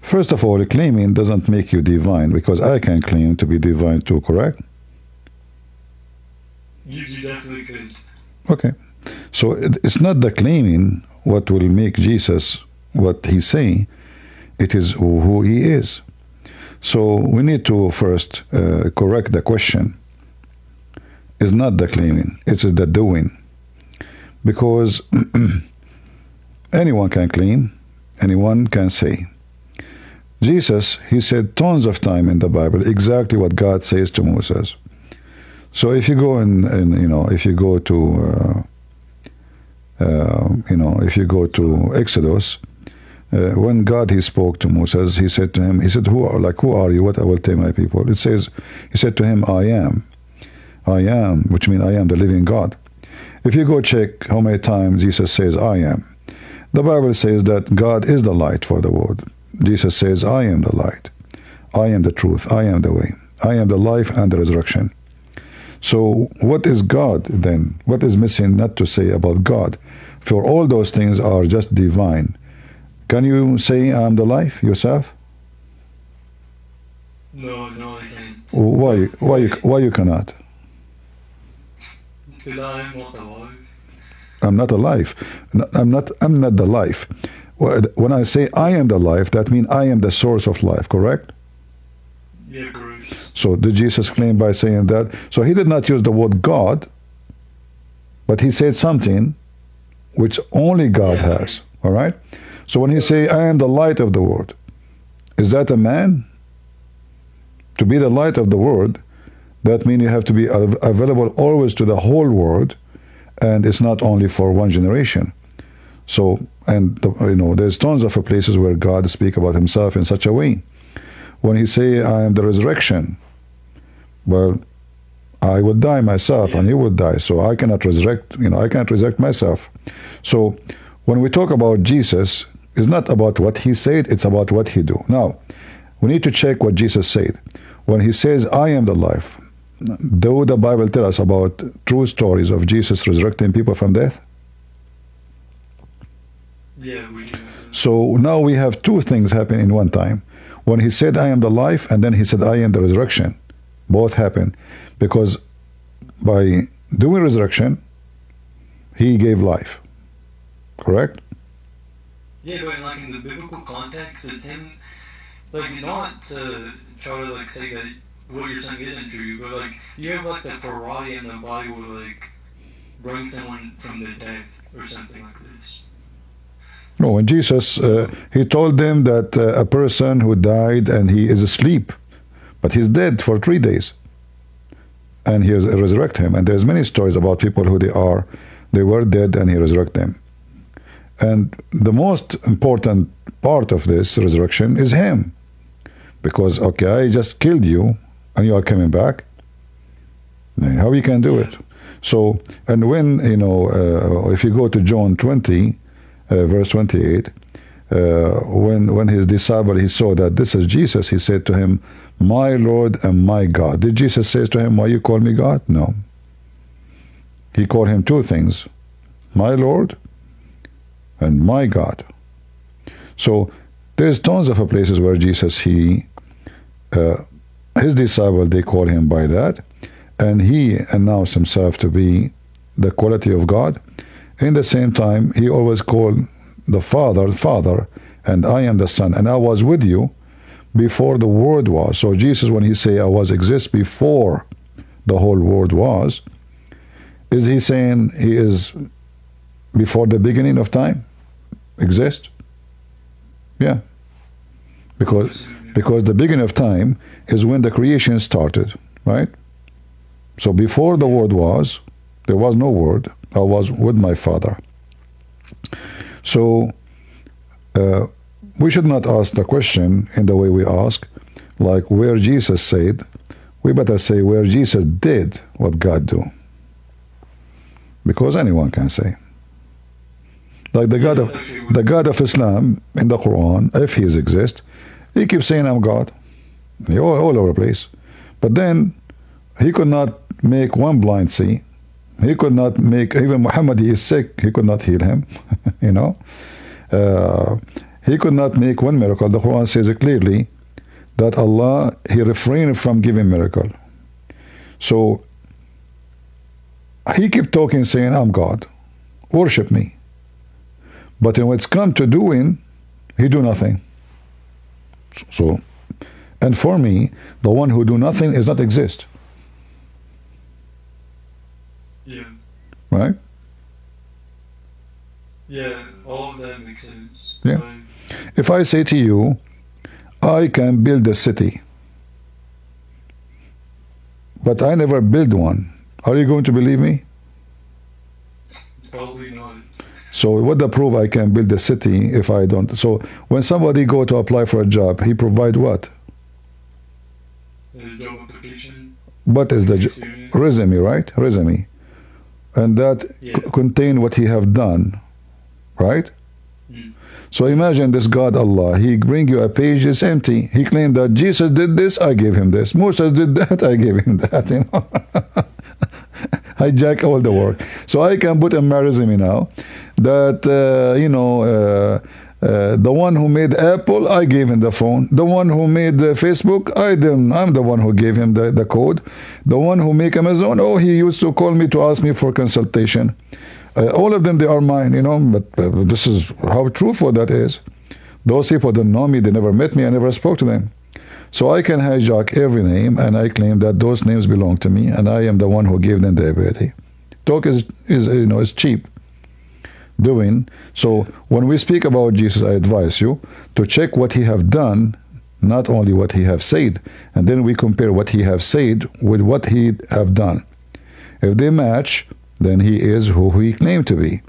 First of all, claiming doesn't make you divine, because I can claim to be divine too, correct? You definitely could. Okay. So it's not the claiming what will make Jesus what he say. It is who he is. So we need to first correct the question. It's not the claiming, it's the doing. Because anyone can claim, anyone can say. Jesus, he said tons of time in the Bible exactly what God says to Moses. So if you go if you go to if you go to Exodus, when God he spoke to Moses, he said to him, who are you? What I will tell my people. It says, he said to him, I am, which means I am the living God. If you go check how many times Jesus says I am, the Bible says that God is the light for the world. Jesus says, I am the light, I am the truth, I am the way, I am the life and the resurrection. So what is God then? What is missing not to say about God? For all those things are just divine. Can you say I'm the life yourself? No, I can't. Why you cannot? Because I am not alive. I'm not alive. I'm not the life. When I say I am the life, that means I am the source of life, correct? Yeah, correct. So did Jesus claim by saying that? So he did not use the word God, but he said something which only God has. All right? So when he say, I am the light of the world, is that a man? To be the light of the world, that means you have to be available always to the whole world, and it's not only for one generation. So, and there's tons of places where God speak about himself in such a way. When he say, I am the resurrection, well, I would die myself and you would die. So I cannot resurrect, I can't resurrect myself. So when we talk about Jesus, it's not about what he said, it's about what he do. Now, we need to check what Jesus said. When he says, I am the life, do the Bible tell us about true stories of Jesus resurrecting people from death? Yeah, we do. So now we have two things happen in one time. When he said, I am the life, and then he said, I am the resurrection. Both happen because by doing resurrection, he gave life. Correct? Yeah, but like in the biblical context, it's him, like, not to try to like say that what you're saying isn't true, but like you have like the pariah in the Bible like bring someone from the dead or something like this. No, when Jesus, he told them that a person who died and he is asleep, but he's dead for 3 days, and he resurrect him. And there's many stories about people who they were dead and he resurrect them. And the most important part of this resurrection is him, because okay, I just killed you and you are coming back. How you can do it? So, and when if you go to John 20. Verse 28, when his disciple, he saw that this is Jesus, he said to him, my Lord and my God. Did Jesus say to him, why you call me God? No. He called him two things, my Lord and my God. So there's tons of places where Jesus, his disciple, they call him by that, and he announced himself to be the quality of God. In the same time, he always called the Father, and I am the Son, and I was with you before the world was. So Jesus, when he say, I was exist before the whole world was, is he saying he is before the beginning of time? Exist? Yeah. Because the beginning of time is when the creation started, right? So before the world was, there was no word. I was with my Father. So we should not ask the question in the way we ask, like where Jesus said. We better say where Jesus did what God do, because anyone can say. Like the God of Islam in the Quran, if he exists, he keeps saying I'm God, all over the place. But then he could not make one blind see. He could not make, even Muhammad, he is sick, he could not heal him, he could not make one miracle. The Quran says it clearly that Allah, he refrained from giving miracle. So he kept talking, saying, I'm God, worship me. But when it's come to doing, he do nothing. So, and for me, the one who do nothing is not exist. Yeah. Right? Yeah, all of that makes sense. Yeah. If I say to you, I can build a city, but I never build one, are you going to believe me? Probably not. So what the proof I can build a city if I don't? So when somebody go to apply for a job, he provide what? A job application. What is the resume, right? Resume. And that contain what he have done, right? So imagine this God Allah, he bring you a page, it's empty. He claimed that Jesus did this, I gave him this. Moses did that, I gave him that. Hijack all the work. So I can put in my resume now that the one who made Apple, I gave him the phone. The one who made Facebook, I'm the one who gave him the code. The one who make Amazon, he used to call me to ask me for consultation. All of them, they are mine, but this is how truthful that is. Those people don't know me, they never met me, I never spoke to them. So I can hijack every name, and I claim that those names belong to me, and I am the one who gave them the ability. Talk is cheap. doing. So when we speak about Jesus, I advise you to check what he have done, not only what he have said, and then we compare what he have said with what he have done. If they match, then he is who he claimed to be.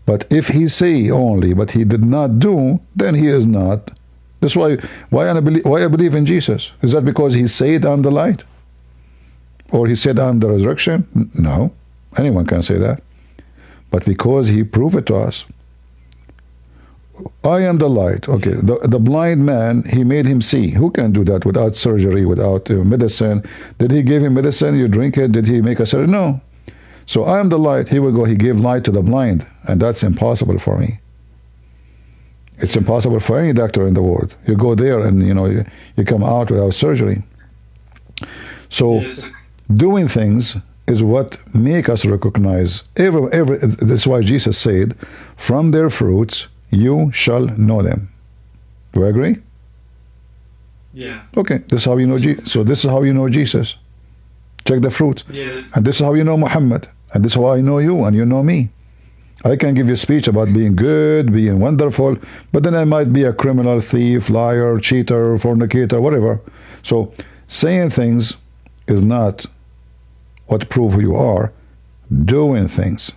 But if he say only, but he did not do, then he is not. That's why I believe in Jesus. Is that because he said I'm the light? Or he said I'm the resurrection? No. Anyone can say that. But because he proved it to us. I am the light. Okay, the blind man, he made him see. Who can do that without surgery, without medicine? Did he give him medicine? You drink it? Did he make a surgery? No. So I am the light. He will go. He gave light to the blind. And that's impossible for me. It's impossible for any doctor in the world. You go there and, you come out without surgery. So doing things is what make us recognize. That's why Jesus said, from their fruits, you shall know them. Do I agree? Yeah. Okay, this is how you know Jesus. So this is how you know Jesus. Check the fruit. Yeah. And this is how you know Muhammad. And this is how I know you and you know me. I can give you a speech about being good, being wonderful, but then I might be a criminal, thief, liar, cheater, fornicator, whatever. So saying things is not what prove who you are. Doing things.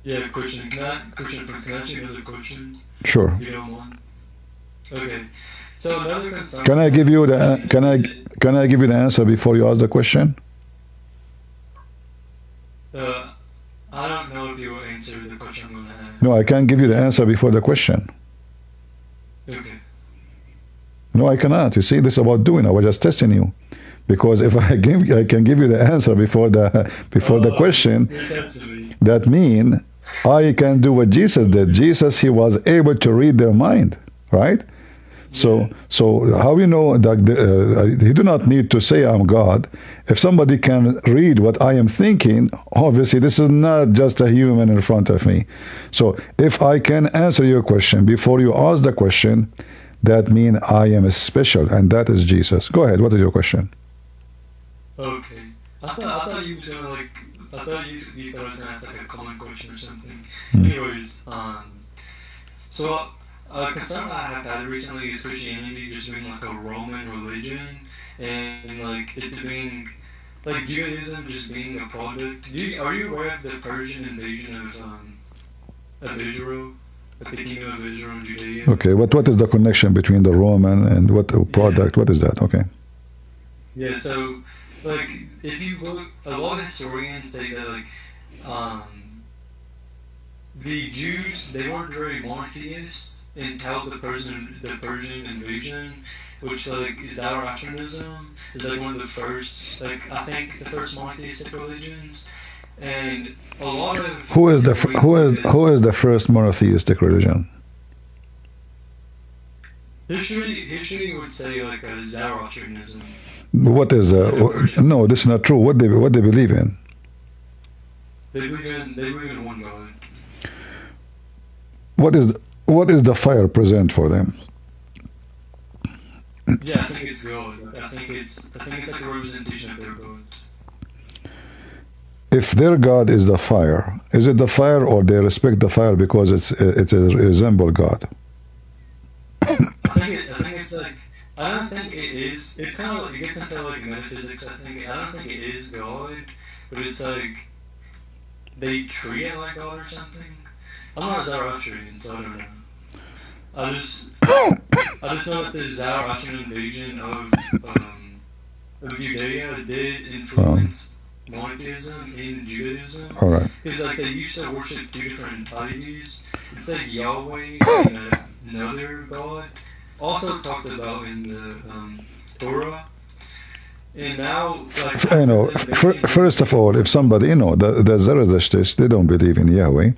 Yeah, Christian, can I ask you another question? Sure. If you don't mind. Okay. So another concern. Can I give you the can I give you the answer before you ask the question? I don't know if you will answer the question I'm going to ask. No, I can't give you the answer before the question. Okay. No, I cannot. You see, this is about doing. I was just testing you, because if I can give you the answer before the question, that means I can do what Jesus did. Jesus, he was able to read their mind, right? So how you know that he do not need to say I'm God. If somebody can read what I am thinking, obviously this is not just a human in front of me. So if I can answer your question before you ask the question, that means I am special, and that is Jesus. Go ahead. What is your question? Okay. I thought you was gonna I thought you thought it was gonna ask like a common question or something. Anyways, so a concern that I have had recently is Christianity just being like a Roman religion, and like it being like Judaism just being a product. Are you aware of the Persian invasion of Israel? Like the kingdom of Israel and Judaism? Okay, what is the connection between the Roman and what product? Yeah. What is that? Okay. Yeah, so like if you look, a lot of historians say that like the Jews, they weren't very monotheists until the Persian invasion, which like is Zoroastrianism, is like one of the first, like I think the first monotheistic religions, and a lot of who is the first monotheistic religion? History would say like a Zoroastrianism. What is no? This is not true. What they believe in? They believe in one God. What is the fire present for them? Yeah, I think it's God. I think it's like a representation of their God. If their God is the fire, is it the fire, or they respect the fire because it resemble God? I think it's like, I don't think it is. It's kind of like, it gets into like metaphysics. I don't think it is God, but it's like they treat it like God or something. I'm not Zoroastrian, so I don't know. I just know that the Zoroastrian invasion of Judea did influence monotheism in Judaism. All right. Because like they used to worship two different deities. It's like Yahweh and another god. Also talked about in the Torah. And now, like, first of all, if somebody, the Zarathustrists, they don't believe in Yahweh.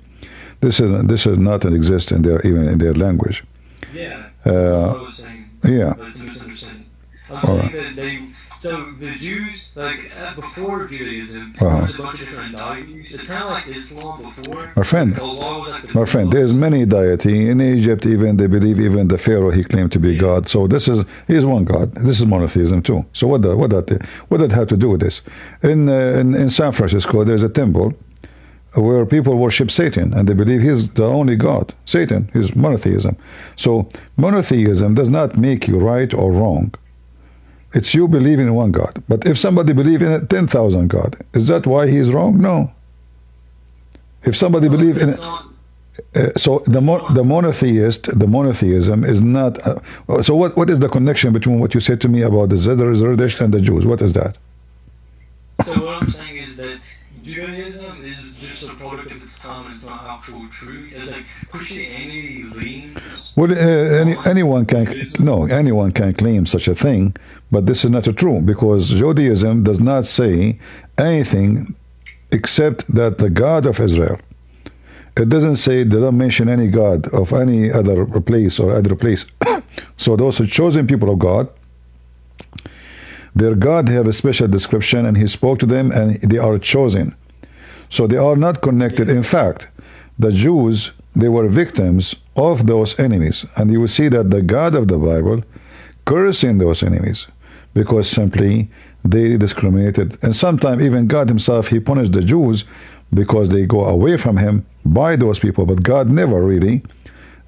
This is not an exist in even in their language. Yeah. That's what I was saying. Yeah. But it's a misunderstanding. I'm saying that so the Jews, like before Judaism, there was a bunch of different deities. It's kind of like Islam before. My friend, there's many deity in Egypt. Even they believe even the Pharaoh, he claimed to be God. So he's one God. This is monotheism too. So what that have to do with this? In San Francisco, there's a temple where people worship Satan and they believe he's the only God. Satan is monotheism. So monotheism does not make you right or wrong. It's you believing in one God. But if somebody believes in 10,000 God, is that why he is wrong? No. If somebody believes in so the monotheism is not. So what is the connection between what you said to me about the Zerdusht and the Jews? What is that? So what I'm saying is that Judaism is just a product of its time, and it's not actual truth. It's like Christianity leans. Well, anyone can claim such a thing, but this is not true, because Judaism does not say anything except that the God of Israel. It doesn't say, they don't mention any God of any other place or other place. So those are chosen people of God. Their God have a special description, and he spoke to them, and they are chosen. So they are not connected. In fact, the Jews, they were victims of those enemies. And you will see that the God of the Bible cursing those enemies, because simply they discriminated. And sometimes even God himself, he punished the Jews because they go away from him by those people. But God never really,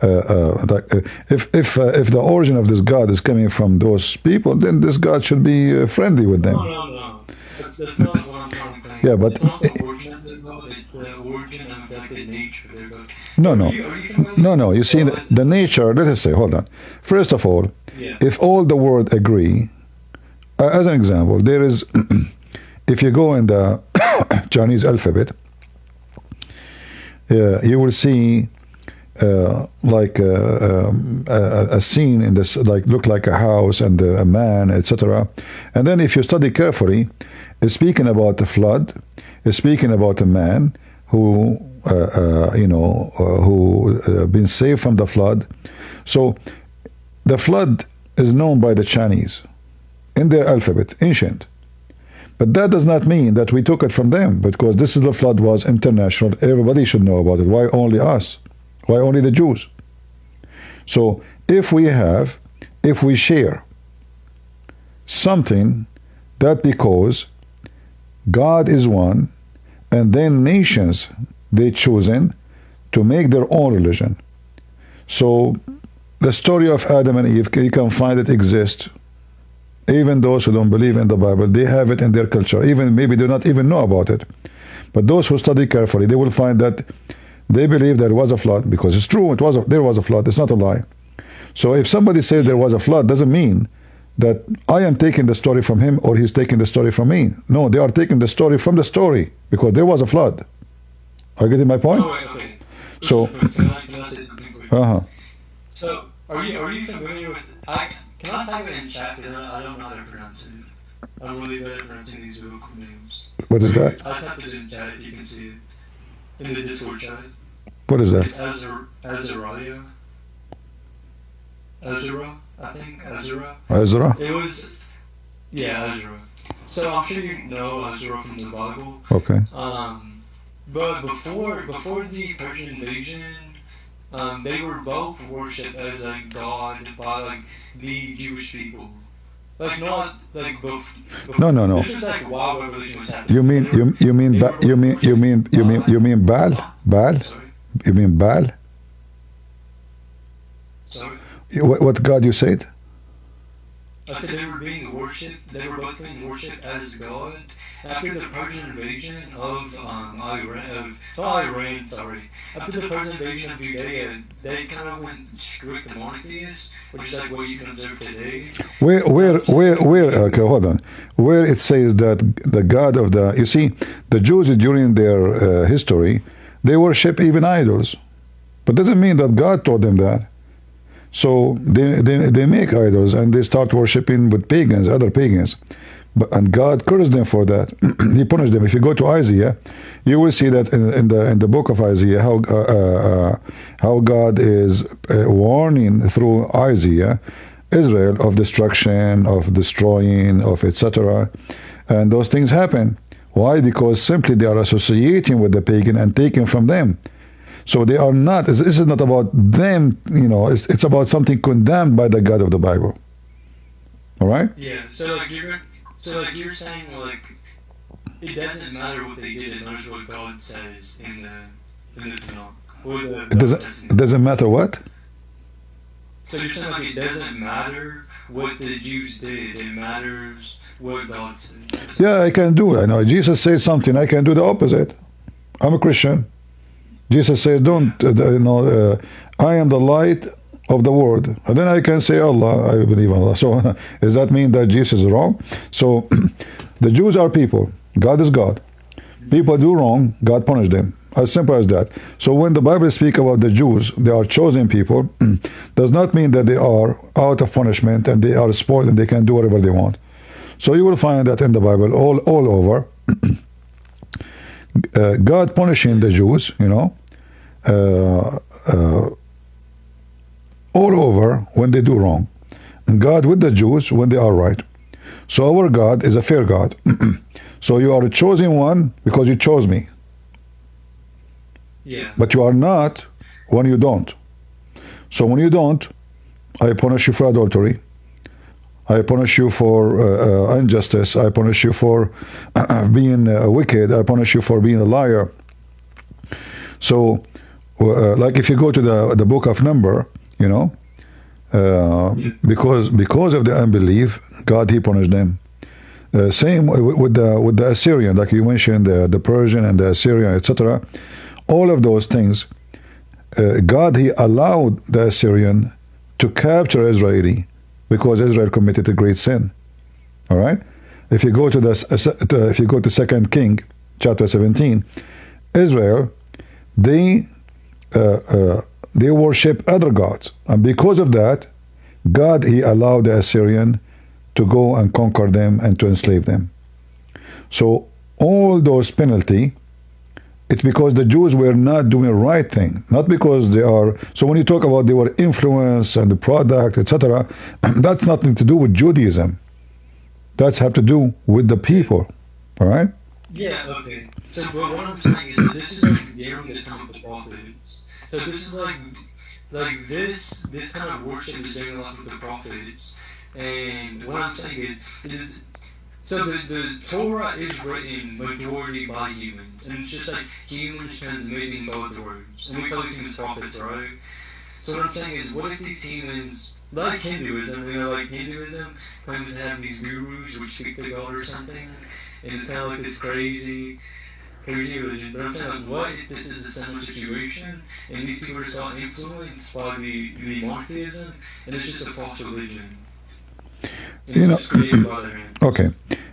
if the origin of this God is coming from those people, then this God should be friendly with them. No. That's not what I'm trying to claim. Yeah, but it's not the origin of their God, it's the origin of like the nature of their God. No. You see, the nature, let us say, hold on. First of all, if all the world agree, as an example, there is, if you go in the Chinese alphabet, you will see like a scene in this, like look like a house and a man, etc. And then if you study carefully, it's speaking about the flood. It's speaking about a man who who been saved from the flood. So the flood is known by the Chinese in their alphabet, ancient. But that does not mean that we took it from them, because this is the flood was international. Everybody should know about it. Why only us? Why only the Jews? So if we share something, that because God is one, and then nations, they chosen to make their own religion. So the story of Adam and Eve, you can find it exists. Even those who don't believe in the Bible, they have it in their culture. Even maybe they not even know about it. But those who study carefully, they will find that they believe there was a flood, because it's true, there was a flood. It's not a lie. So if somebody says there was a flood, doesn't mean that I am taking the story from him or he's taking the story from me. No, they are taking the story from the story, because there was a flood. Are you getting my point? Okay. So, can I say something quick? So, are you familiar with? Can I type it in chat? Because I don't know how to pronounce it. I'm really bad at pronouncing these biblical names. What is that? I typed it in chat. You can see it in the Discord chat. What is that? It's Azariah. Ezra, I think. Ezra. Ezra? It was, Ezra. So I'm sure you know Ezra from the Bible. Okay. But before the Persian invasion, they were both worshipped as a god by like the Jewish people. Like not like No. This was like while revolution was happening. You mean Baal? Baal? Sorry. You mean Baal? Sorry. What God you said? I said they were being worshipped. They were both being worshipped as God after the Persian invasion of Iran. After the Persian invasion of Judea, they kind of went strict monotheist, which is like what you can observe today. Where? Okay, hold on. Where it says that the God of the, you see, the Jews during their history, they worship even idols, but doesn't mean that God told them that. So they make idols and they start worshiping with pagans, other pagans. And God cursed them for that. He punished them. If you go to Isaiah, you will see that in the book of Isaiah how God is warning through Isaiah Israel of destruction, of destroying, of etc. And those things happen. Why? Because simply they are associating with the pagan and taking from them. So they are not, this is not about them, it's about something condemned by the God of the Bible. All right? Yeah, so you're saying, like, it doesn't matter what they did, it matters what God says in the Tanakh. Or the It doesn't matter what? So you're saying like it doesn't matter what the Jews did, it matters what God said. Yeah, I can do it. I know Jesus says something, I can do the opposite. I'm a Christian. Jesus says, don't, I am the light of the world. And then I can say Allah, I believe in Allah. So does that mean that Jesus is wrong? So the Jews are people. God is God. People do wrong, God punish them. As simple as that. So when the Bible speaks about the Jews, they are chosen people, does not mean that they are out of punishment and they are spoiled and they can do whatever they want. So you will find that in the Bible all over. God punishing the Jews, all over when they do wrong. And God with the Jews when they are right. So our God is a fair God. So you are a chosen one because you chose me. Yeah. But you are not when you don't. So when you don't, I punish you for adultery. I punish you for injustice. I punish you for being wicked. I punish you for being a liar. So, like if you go to the book of Number, because of the unbelief, God he punished them. Same with the Assyrian, like you mentioned, the Persian and the Assyrian, etc. All of those things, God he allowed the Assyrian to capture Israeli because Israel committed a great sin. All right. If you go to if you go to 2 King chapter 17, Israel they worship other gods, and because of that, God he allowed the Assyrian to go and conquer them and to enslave them. So all those penalty, it's because the Jews were not doing the right thing, not because they are. So when you talk about they were influence and the product, etc., that's nothing to do with Judaism. That's have to do with the people. All right? Yeah, okay. So but what I'm saying is that this is like during the time of the prophets. So this is like this kind of worship is during the life of the prophets. And what I'm saying is so the Torah is written majority by humans, and it's just like humans transmitting both words, and we call these humans prophets, right? So what I'm saying is, what if these humans, like Hinduism, like Hinduism claims to have these gurus which speak to God or something, and it's kind of like this crazy religion. But I'm saying, like, what if this is a similar situation, and these people are so influenced by the monotheism, and it's just a false religion? Okay,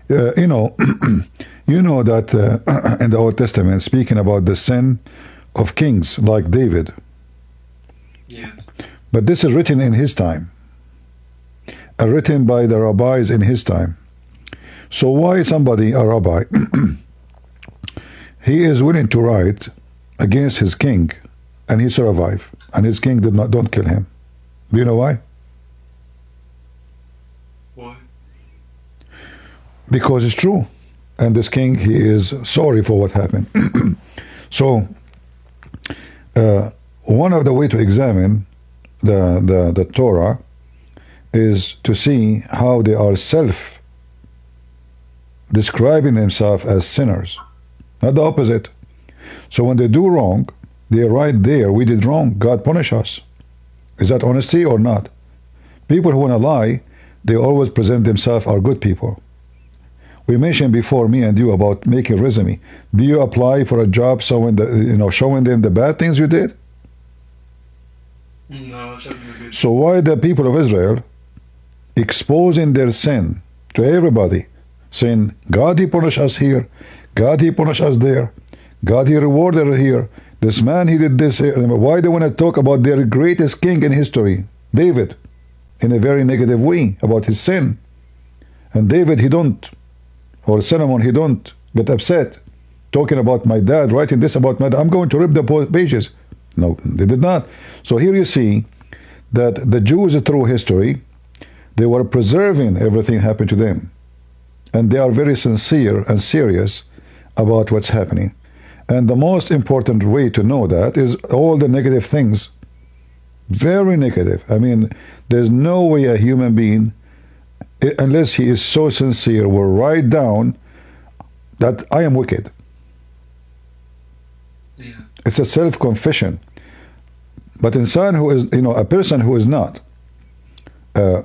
you know that in the Old Testament, speaking about the sin of kings like David. Yeah. But this is written in his time, written by the rabbis in his time. So why somebody, a rabbi, he is willing to write against his king, and he survived, and his king don't kill him? Do you know why? Why? Because it's true, and this king he is sorry for what happened. So one of the way to examine the Torah is to see how they are self describing themselves as sinners, not the opposite. So when they do wrong, they're right there, we did wrong, God punish us. Is that honesty or not? People who want to lie, they always present themselves as good people. We mentioned before, me and you, about making resume. Do you apply for a job showing them the bad things you did? No, so why the people of Israel exposing their sin to everybody, saying, God he punished us here, God he punished us there, God he rewarded here, this man he did this here. Why they want to talk about their greatest king in history, David, in a very negative way about his sin? And David, he don't, or Solomon, he don't get upset talking about my dad, writing this about my dad, I'm going to rip the pages. No, they did not. So here you see that the Jews through history, they were preserving everything happened to them, and they are very sincere and serious about what's happening. And the most important way to know that is all the negative things, very negative. I mean, there's no way a human being, unless he is so sincere, will write down that I am wicked. Yeah. It's a self-confession. But insan who is, a person who is not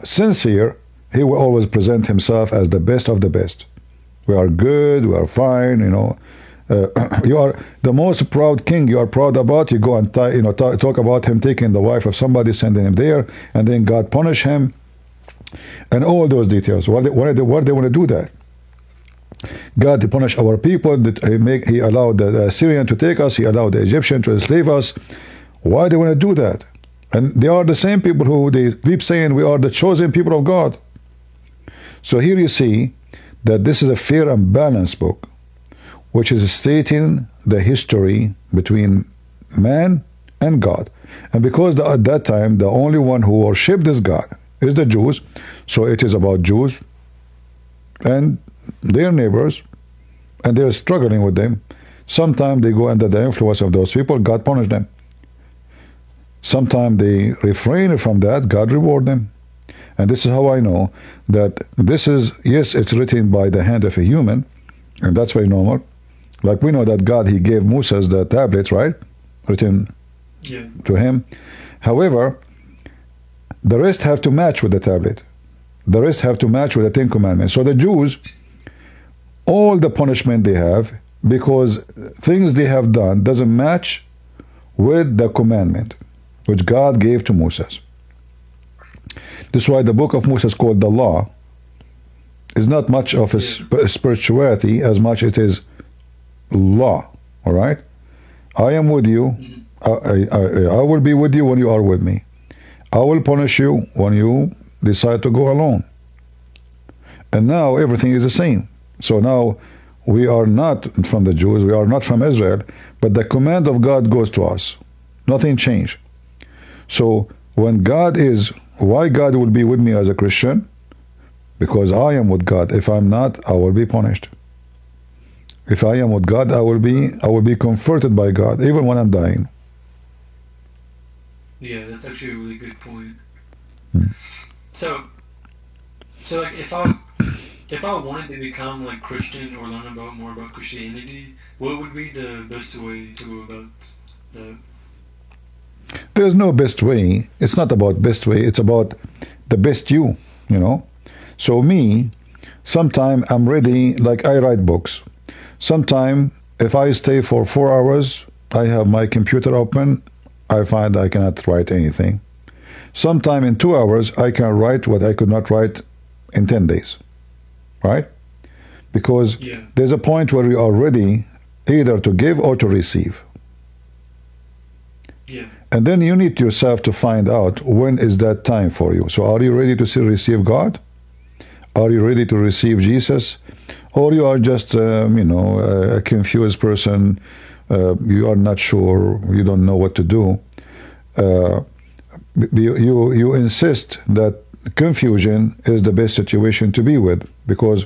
sincere, he will always present himself as the best of the best. We are good, we are fine, you are the most proud king you are proud about. You go and talk about him taking the wife of somebody, sending him there, and then God punish him, and all those details. Why they want to do that? God to punish our people. That he allowed the Syrian to take us. He allowed the Egyptian to enslave us. Why they want to do that? And they are the same people who they keep saying we are the chosen people of God. So here you see that this is a fair and balanced book, which is stating the history between man and God. And because at that time the only one who worshipped this God is the Jews, so it is about Jews and their neighbors, and they're struggling with them. Sometimes they go under the influence of those people, God punish them. Sometimes they refrain from that, God reward them. And this is how I know that this is, yes, it's written by the hand of a human, and that's very normal. Like we know that God, he gave Moses the tablets, right? Written to him. However, the rest have to match with the tablet. The rest have to match with the Ten Commandments. So the Jews, all the punishment they have, because things they have done doesn't match with the commandment which God gave to Moses. This is why the book of Moses called the law is not much of a spirituality as much it is law. All right, I am with you. I will be with you when you are with me. I will punish you when you decide to go alone. And now everything is the same. So now we are not from the Jews, we are not from Israel, but the command of God goes to us. Nothing changed. So when God is, why God will be with me as a Christian? Because I am with God. If I'm not, I will be punished. If I am with God, I will be comforted by God, even when I'm dying. Yeah, that's actually a really good point. So like if I wanted to become like Christian or learn more about Christianity, what would be the best way to go about that? There's no best way. It's not about best way. It's about the best you know. So me, sometime I'm ready, like I write books. Sometime if I stay for 4 hours, I have my computer open, I find I cannot write anything. Sometime in 2 hours, I can write what I could not write in 10 days. Right? Because there's a point where you are ready either to give or to receive. Yeah. And then you need yourself to find out when is that time for you. So are you ready to receive God? Are you ready to receive Jesus? Or you are just, a confused person. You are not sure. You don't know what to do. You insist that confusion is the best situation to be with. Because,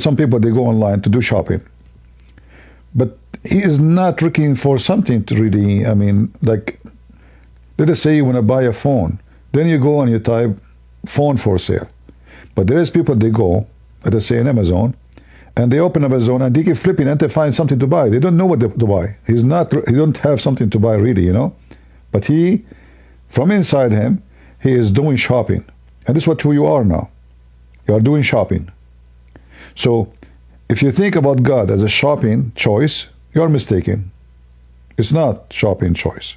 some people, they go online to do shopping. But he is not looking for something to really, let us say you want to buy a phone. Then you go and you type phone for sale. But there is people, they go, let us say in Amazon, and they open Amazon and they keep flipping and they find something to buy. They don't know what to buy. He don't have something to buy really, But from inside him, he is doing shopping. And this is who you are now. You are doing shopping. So if you think about God as a shopping choice, you are mistaken. It's not shopping choice.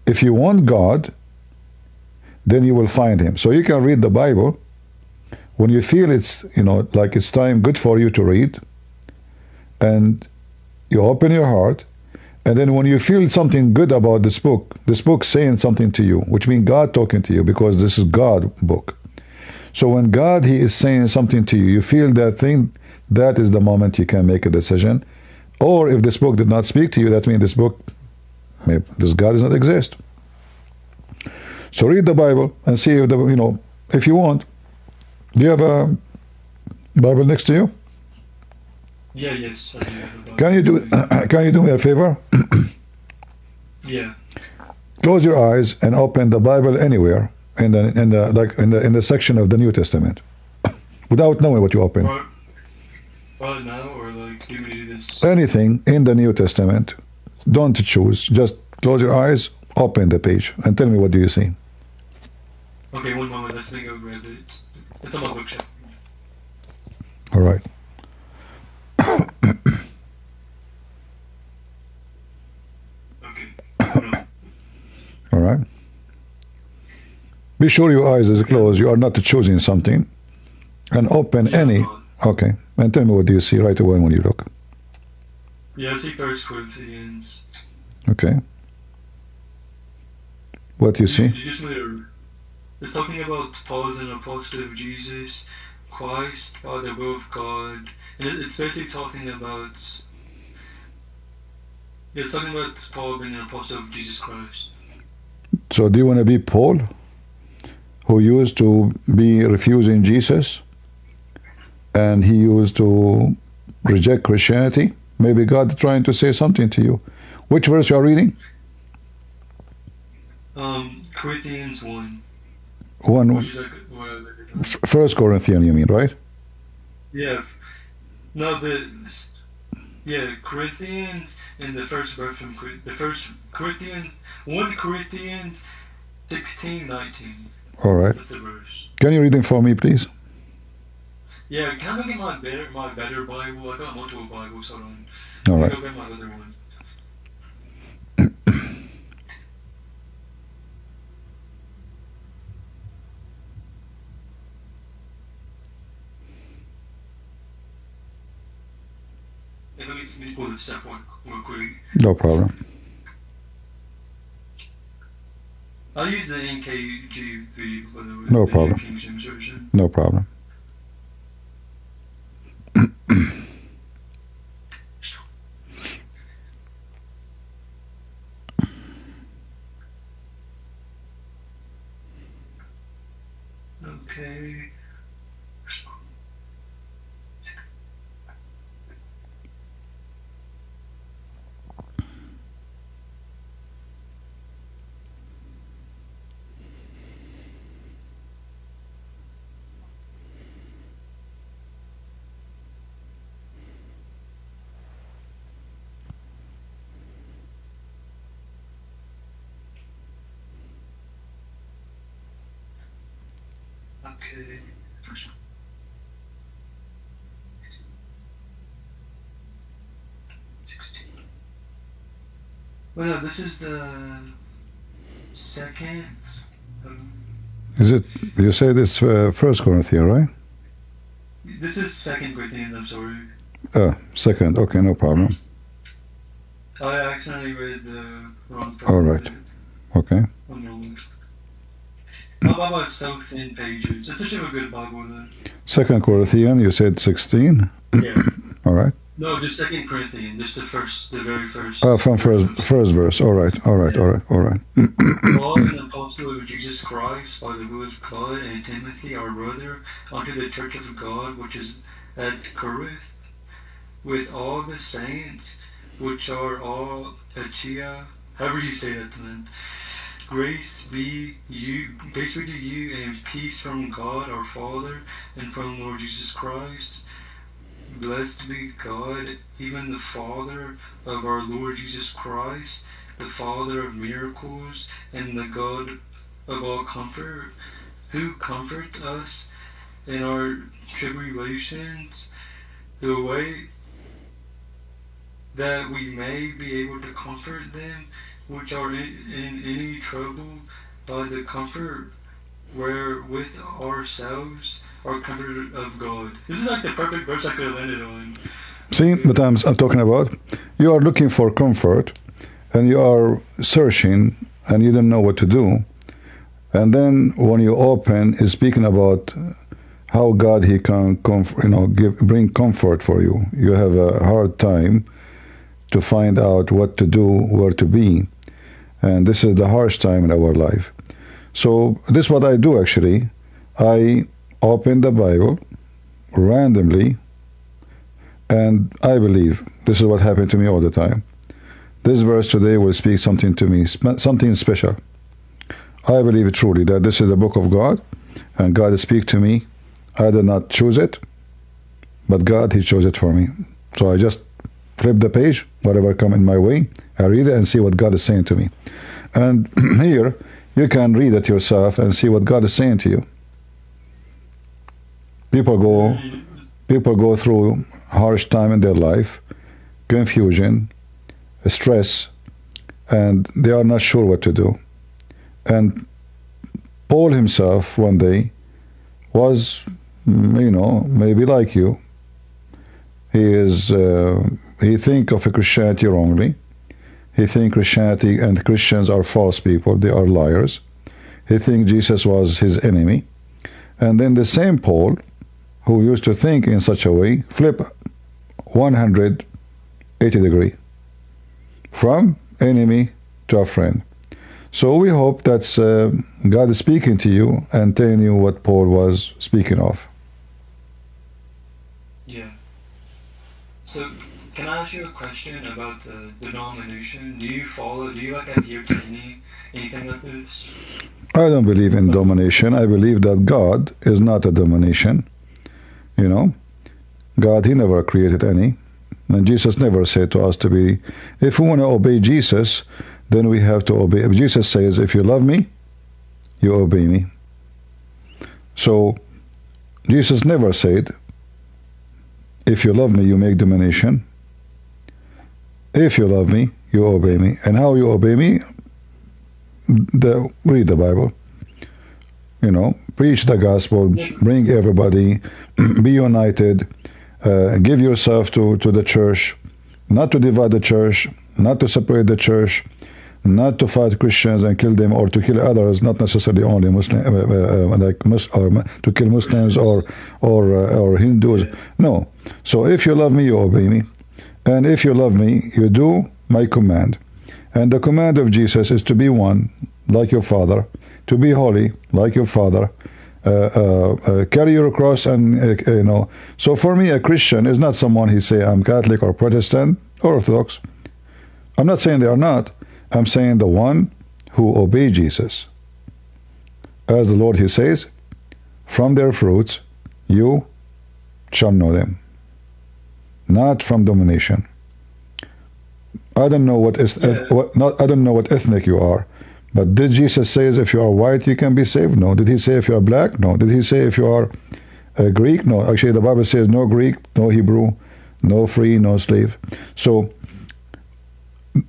If you want God, then you will find him. So you can read the Bible when you feel it's, like it's time good for you to read, and you open your heart, and then when you feel something good about this book saying something to you, which means God talking to you, because this is God book. So when God, he is saying something to you, you feel that thing, that is the moment you can make a decision. Or if this book did not speak to you, that means this God does not exist. So read the Bible and see if if you want. Do you have a Bible next to you? Yeah, yes, I do have a Bible. Can you do me a favor? Yeah. Close your eyes and open the Bible anywhere in the section of the New Testament, without knowing what you open. right now, or like do you want me to do this? Anything in the New Testament. Don't choose. Just close your eyes, open the page, and tell me what do you see. Okay, one moment. Let's go grab it. It's on my bookshelf. All right. Okay. Hold on. All right. Be sure your eyes is closed. You are not choosing something. And open Yeah, any. Okay. And tell me what do you see right away when you look. Yeah, I see First Corinthians. Okay. What do you see? You just made a, it's talking about Paul as an apostle of Jesus Christ by the will of God. And it's basically talking about, it's talking about Paul being an apostle of Jesus Christ. So do you want to be Paul, who used to be refusing Jesus, and he used to reject Christianity? Maybe God trying to say something to you. Which verse you are reading? Corinthians 1. One. Which is like, First Corinthians, you mean, right? yeah. No, Corinthians in the first verse from the first Corinthians, 1 Corinthians 16:19. All right. That's the verse. Can you read them for me, please? Yeah, can I get my better Bible? I got multiple Bibles, hold on. All Let right. me go get my other one. Hey, let me pull this up real quick. No problem. I'll use the NKJV, by the way. No the problem. King James Version. No problem. Okay. Okay. Well, no, this is the second. Is it? You said it's First Corinthians, right? This is Second Corinthians. I'm sorry. Second. Okay, no problem. I accidentally read the wrong part. All right. Okay. One moment. My Bible is so thin pages. It's such a good Bible then. Second Corinthians. You said 16. Yeah. All right. No, just Second Corinthians, just the very first. From first verse. All right. All right. All right. All right. Paul, an apostle of Jesus Christ, by the will of God, and Timothy, our brother, unto the church of God, which is at Corinth, with all the saints, which are all Achaia, however you say that, man. Grace be to you, and peace from God our Father, and from Lord Jesus Christ. Blessed be God, even the Father of our Lord Jesus Christ, the Father of miracles, and the God of all comfort, who comfort us in our tribulations, the way that we may be able to comfort them which are in any trouble by the comfort wherewith ourselves are comforted of God. This is like the perfect verse I could have landed on. See what I'm talking about? You are looking for comfort, and you are searching, and you don't know what to do. And then when you open, it's speaking about how God He can bring comfort for you. You have a hard time to find out what to do, where to be, and this is the harsh time in our life. So this is what I do actually. I open the Bible randomly, and I believe this is what happened to me all the time. This verse today will speak something to me, something special. I believe truly that this is the book of God, and God speaks to me. I did not choose it, but God, He chose it for me. So I just flip the page, whatever come in my way, I read it and see what God is saying to me. And here, you can read it yourself and see what God is saying to you. People go through harsh time in their life, confusion, stress, and they are not sure what to do. And Paul himself one day was, maybe like you. He think of Christianity wrongly. He think Christianity and Christians are false people. They are liars. He think Jesus was his enemy. And then the same Paul, who used to think in such a way, flip 180 degree from enemy to a friend. So we hope that God is speaking to you and telling you what Paul was speaking of. Yeah. So, can I ask you a question about the denomination? Do you adhere to anything like this? I don't believe in domination. I believe that God is not a domination. God, He never created any. And Jesus never said to us to be, if we want to obey Jesus, then we have to obey. Jesus says, if you love me, you obey me. So, Jesus never said, if you love me, you make domination. If you love me, you obey me. And how you obey me? Read the Bible. Preach the gospel, bring everybody, be united, give yourself to the church, not to divide the church, not to separate the church, not to fight Christians and kill them, or to kill others, not necessarily only Muslim, or to kill Muslims or Hindus. No. So if you love me, you obey me. And if you love me, you do my command. And the command of Jesus is to be one, like your Father, to be holy, like your Father, carry your cross, and So for me, a Christian is not someone he say, I'm Catholic or Protestant or Orthodox. I'm not saying they are not. I'm saying the one who obey Jesus. As the Lord, He says, from their fruits you shall know them. Not from domination. I don't know what ethnic you are, but did Jesus say if you are white you can be saved? No. Did He say if you are black? No. Did He say if you are Greek? No. Actually, the Bible says no Greek, no Hebrew, no free, no slave. So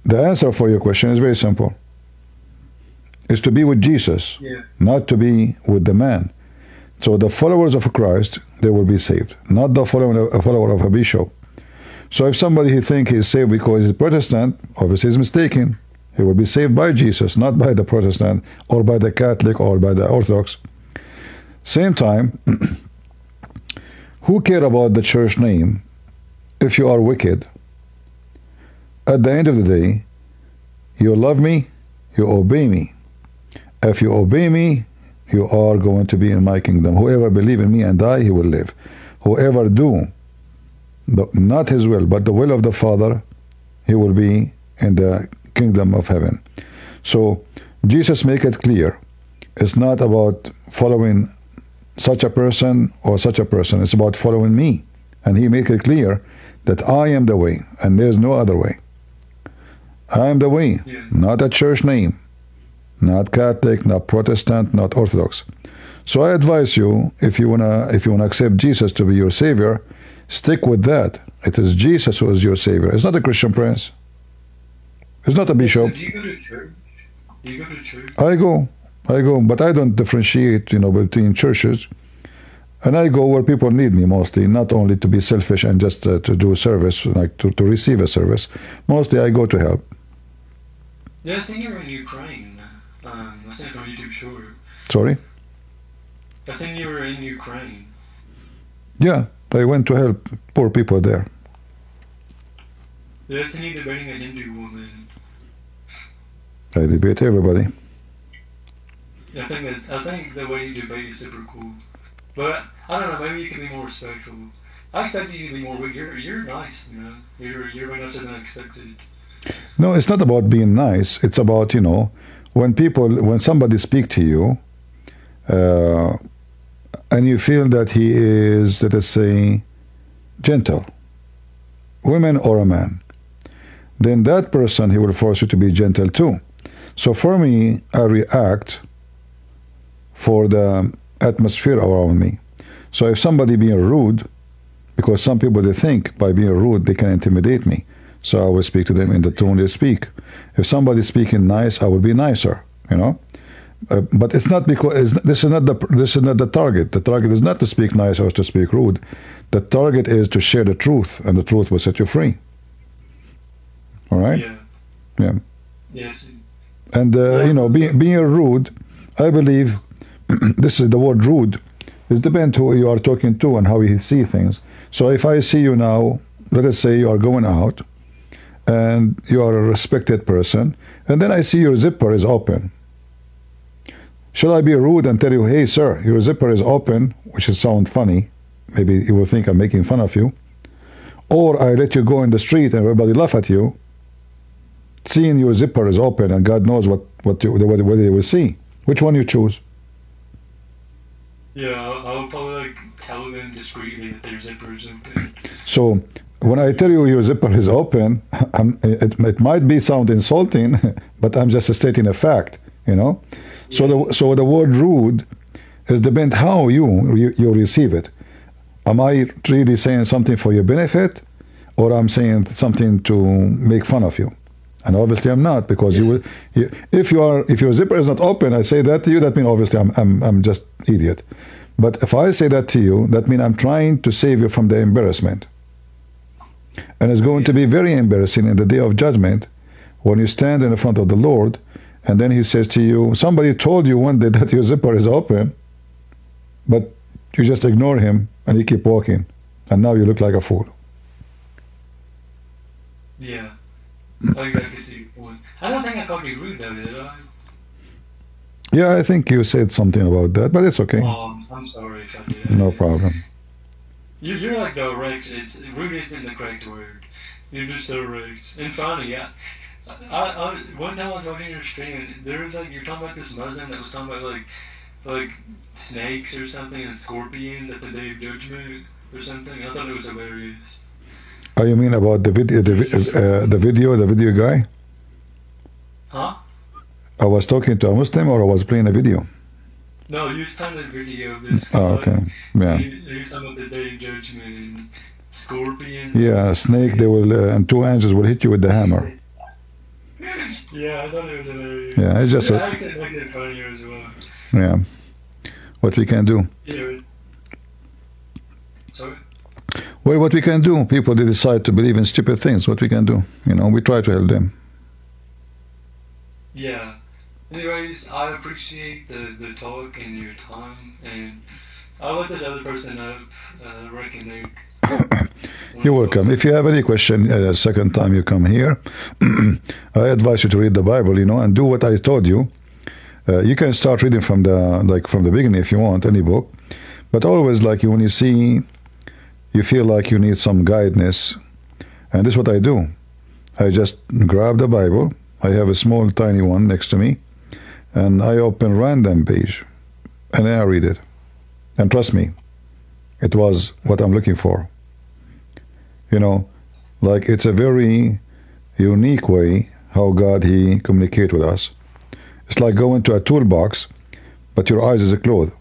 the answer for your question is very simple. It's to be with Jesus, not to be with the man. So the followers of Christ, they will be saved, not the follower of a bishop. So if somebody think he's saved because he's Protestant, obviously he's mistaken. He will be saved by Jesus, not by the Protestant or by the Catholic or by the Orthodox. Same time, who care about the church name if you are wicked? At the end of the day, you love me, you obey me. If you obey me, you are going to be in my kingdom. Whoever believe in me and die, he will live. Whoever do not his will, but the will of the Father, he will be in the kingdom of heaven. So Jesus make it clear. It's not about following such a person or such a person. It's about following me. And He make it clear that I am the way, and there's no other way. I am the way, not a church name, not Catholic, not Protestant, not Orthodox. So I advise you, if you wanna accept Jesus to be your Savior, stick with that. It is Jesus who is your Savior. It's not a Christian prince. It's not a bishop. So do you go to church? I go, but I don't differentiate, between churches. And I go where people need me mostly, not only to be selfish and just to do service, like to receive a service. Mostly I go to help. Yeah, I seen you were in Ukraine. I seen it on YouTube short. Sorry? I seen you were in Ukraine. Yeah, I went to help poor people there. Yeah, I seen you debating a Hindu woman. I debate everybody. I think the way you debate is super cool. But I don't know, maybe you can be more respectful. I expected you to be more. You're nice, You're way nicer than I expected. No, it's not about being nice. It's about when somebody speak to you, and you feel that he is, let us say, gentle, women or a man, then that person, he will force you to be gentle too. So for me, I react for the atmosphere around me. So if somebody being rude, because some people, they think by being rude they can intimidate me, so I will speak to them in the tone they speak. If somebody's speaking nice, I will be nicer, you know. But it's not because this is not the target. The target is not to speak nice or to speak rude. The target is to share the truth, and the truth will set you free. All right. Yeah. Yes. And you know, being rude, I believe this is the word rude. It depends who you are talking to and how you see things. So if I see you now, let us say you are going out, and you are a respected person, and then I see your zipper is open. Should I be rude and tell you, hey, sir, your zipper is open, which is sound funny. Maybe you will think I'm making fun of you. Or I let you go in the street and everybody laugh at you, seeing your zipper is open, and God knows what they will see. Which one you choose? Yeah, I'll probably like tell them discreetly that their zipper is open. So when I tell you your zipper is open, it might be sound insulting, but I'm just stating a fact, you know. So the word rude is depend how you receive it. Am I really saying something for your benefit, or I'm saying something to make fun of you? And obviously I'm not, because if your zipper is not open, I say that to you, that means obviously I'm just idiot. But if I say that to you, that means I'm trying to save you from the embarrassment. And it's going to be very embarrassing in the day of judgment when you stand in the front of the Lord, and then he says to you, somebody told you one day that your zipper is open, but you just ignore him and you keep walking, and now you look like a fool. Yeah. I exactly see your point. I don't think I called you rude though, did I? Yeah, I think you said something about that, but it's okay. I'm sorry if I did. No problem. You're like direct. Rude isn't the correct word. You're just direct. And funny, I one time I was watching your stream, and there was like, you're talking about this Muslim that was talking about like snakes or something and scorpions at the Day of Judgment or something. I thought it was hilarious. Oh, you mean about the video guy? Huh? I was talking to a Muslim, or I was playing a video? No, you was telling a video of this. Oh, okay. Yeah. You was talking about the Day of Judgment and scorpions. Yeah, snake. They will, and two angels will hit you with the hammer. Yeah, I thought it was hilarious. Yeah, it's just I actually looked at it funnier as well. Yeah. What we can do? Yeah. Sorry. Well, what we can do? People, they decide to believe in stupid things. What we can do? You know, we try to help them. Yeah. Anyways, I appreciate the talk and your time, and I'll let this other person up. Reckon they. You're welcome. If you have any question, second time you come here, I advise you to read the Bible, you know, and do what I told you. You can start reading from the beginning if you want, any book, but always when you see, you feel like you need some guidance, and this is what I do. I just grab the Bible. I have a small, tiny one next to me, and I open random page, and then I read it. And trust me, it was what I'm looking for. You know, it's a very unique way how God, He communicates with us. It's like going to a toolbox, but your eyes is closed.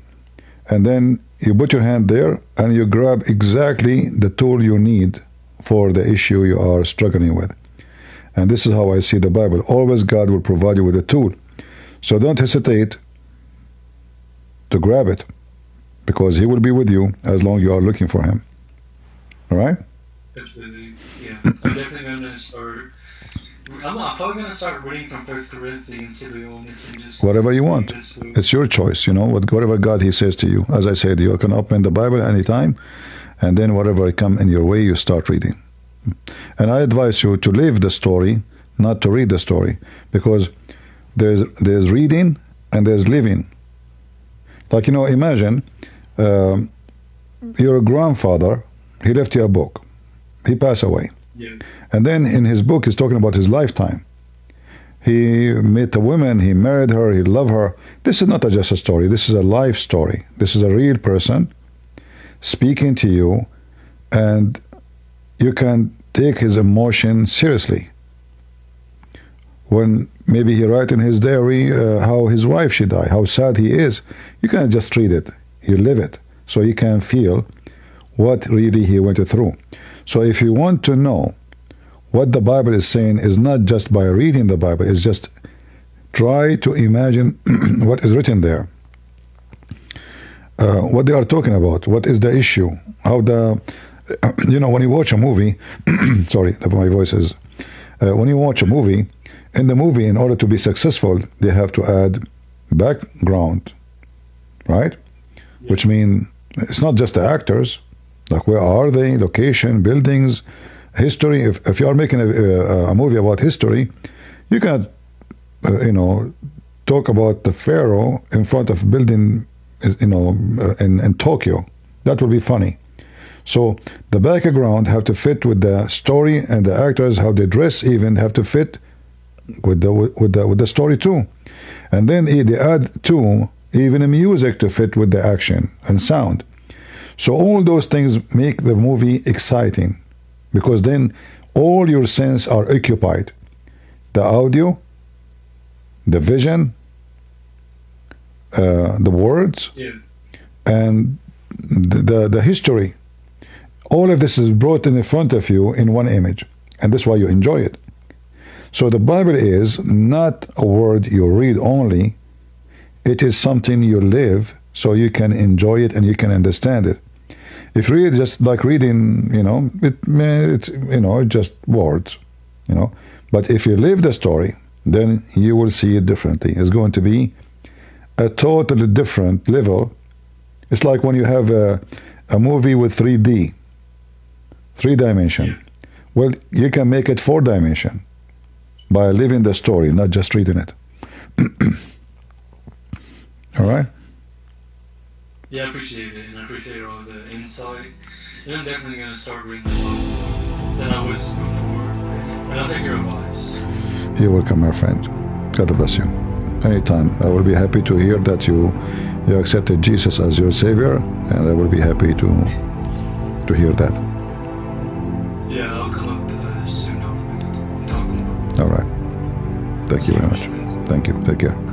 And then you put your hand there, and you grab exactly the tool you need for the issue you are struggling with. And this is how I see the Bible. Always God will provide you with a tool. So don't hesitate to grab it, because He will be with you as long as you are looking for Him. All right? Absolutely. Yeah. I'm definitely going to start. I'm probably going to start reading from 1 Corinthians, to be honest, and just whatever you want. It's your choice, you know, whatever God, He says to you. As I said, you can open the Bible anytime, and then whatever come in your way, you start reading. And I advise you to live the story, not to read the story, because there's reading and there's living. Like, you know, imagine your grandfather, he left you a book. He passed away. Yeah. And then in his book, he's talking about his lifetime. He met a woman, he married her, he loved her. This is not just a story. This is a life story. This is a real person speaking to you, and you can take his emotion seriously. When maybe he write in his diary how his wife she died, how sad he is, you can't just read it, you live it, so you can feel what really he went through. So if you want to know what the Bible is saying, is not just by reading the Bible, it's just try to imagine what is written there, what they are talking about, what is the issue, how the when you watch a movie sorry, my voice is when you watch a movie, in the movie, in order to be successful, they have to add background, right? Which means it's not just the actors, like where are they, location, buildings, history. If you are making a movie about history, you cannot talk about the pharaoh in front of building in Tokyo. That will be funny. So the background have to fit with the story, and the actors, how they dress even, have to fit with the story too. And then they add too even a music to fit with the action and sound. So all those things make the movie exciting, because then all your senses are occupied: the audio, the vision, the words, and the history. All of this is brought in front of you in one image, and that's why you enjoy it. So the Bible is not a word you read only, it is something you live, so you can enjoy it and you can understand it. If you read just like reading, it's just words, But if you live the story, then you will see it differently. It's going to be a totally different level. It's like when you have a movie with 3D, 3-dimension. Well, you can make it 4-dimension by living the story, not just reading it. All right? Yeah, I appreciate it, and I appreciate all the insight. And I'm definitely going to start reading the Bible than I was before. And I'll take your advice. You're welcome, my friend. God bless you. Anytime. I will be happy to hear that you accepted Jesus as your Savior, and I will be happy to hear that. Yeah, I'll come up soon, hopefully, and talk more. All right. Thank you very much. Thank you. Take care.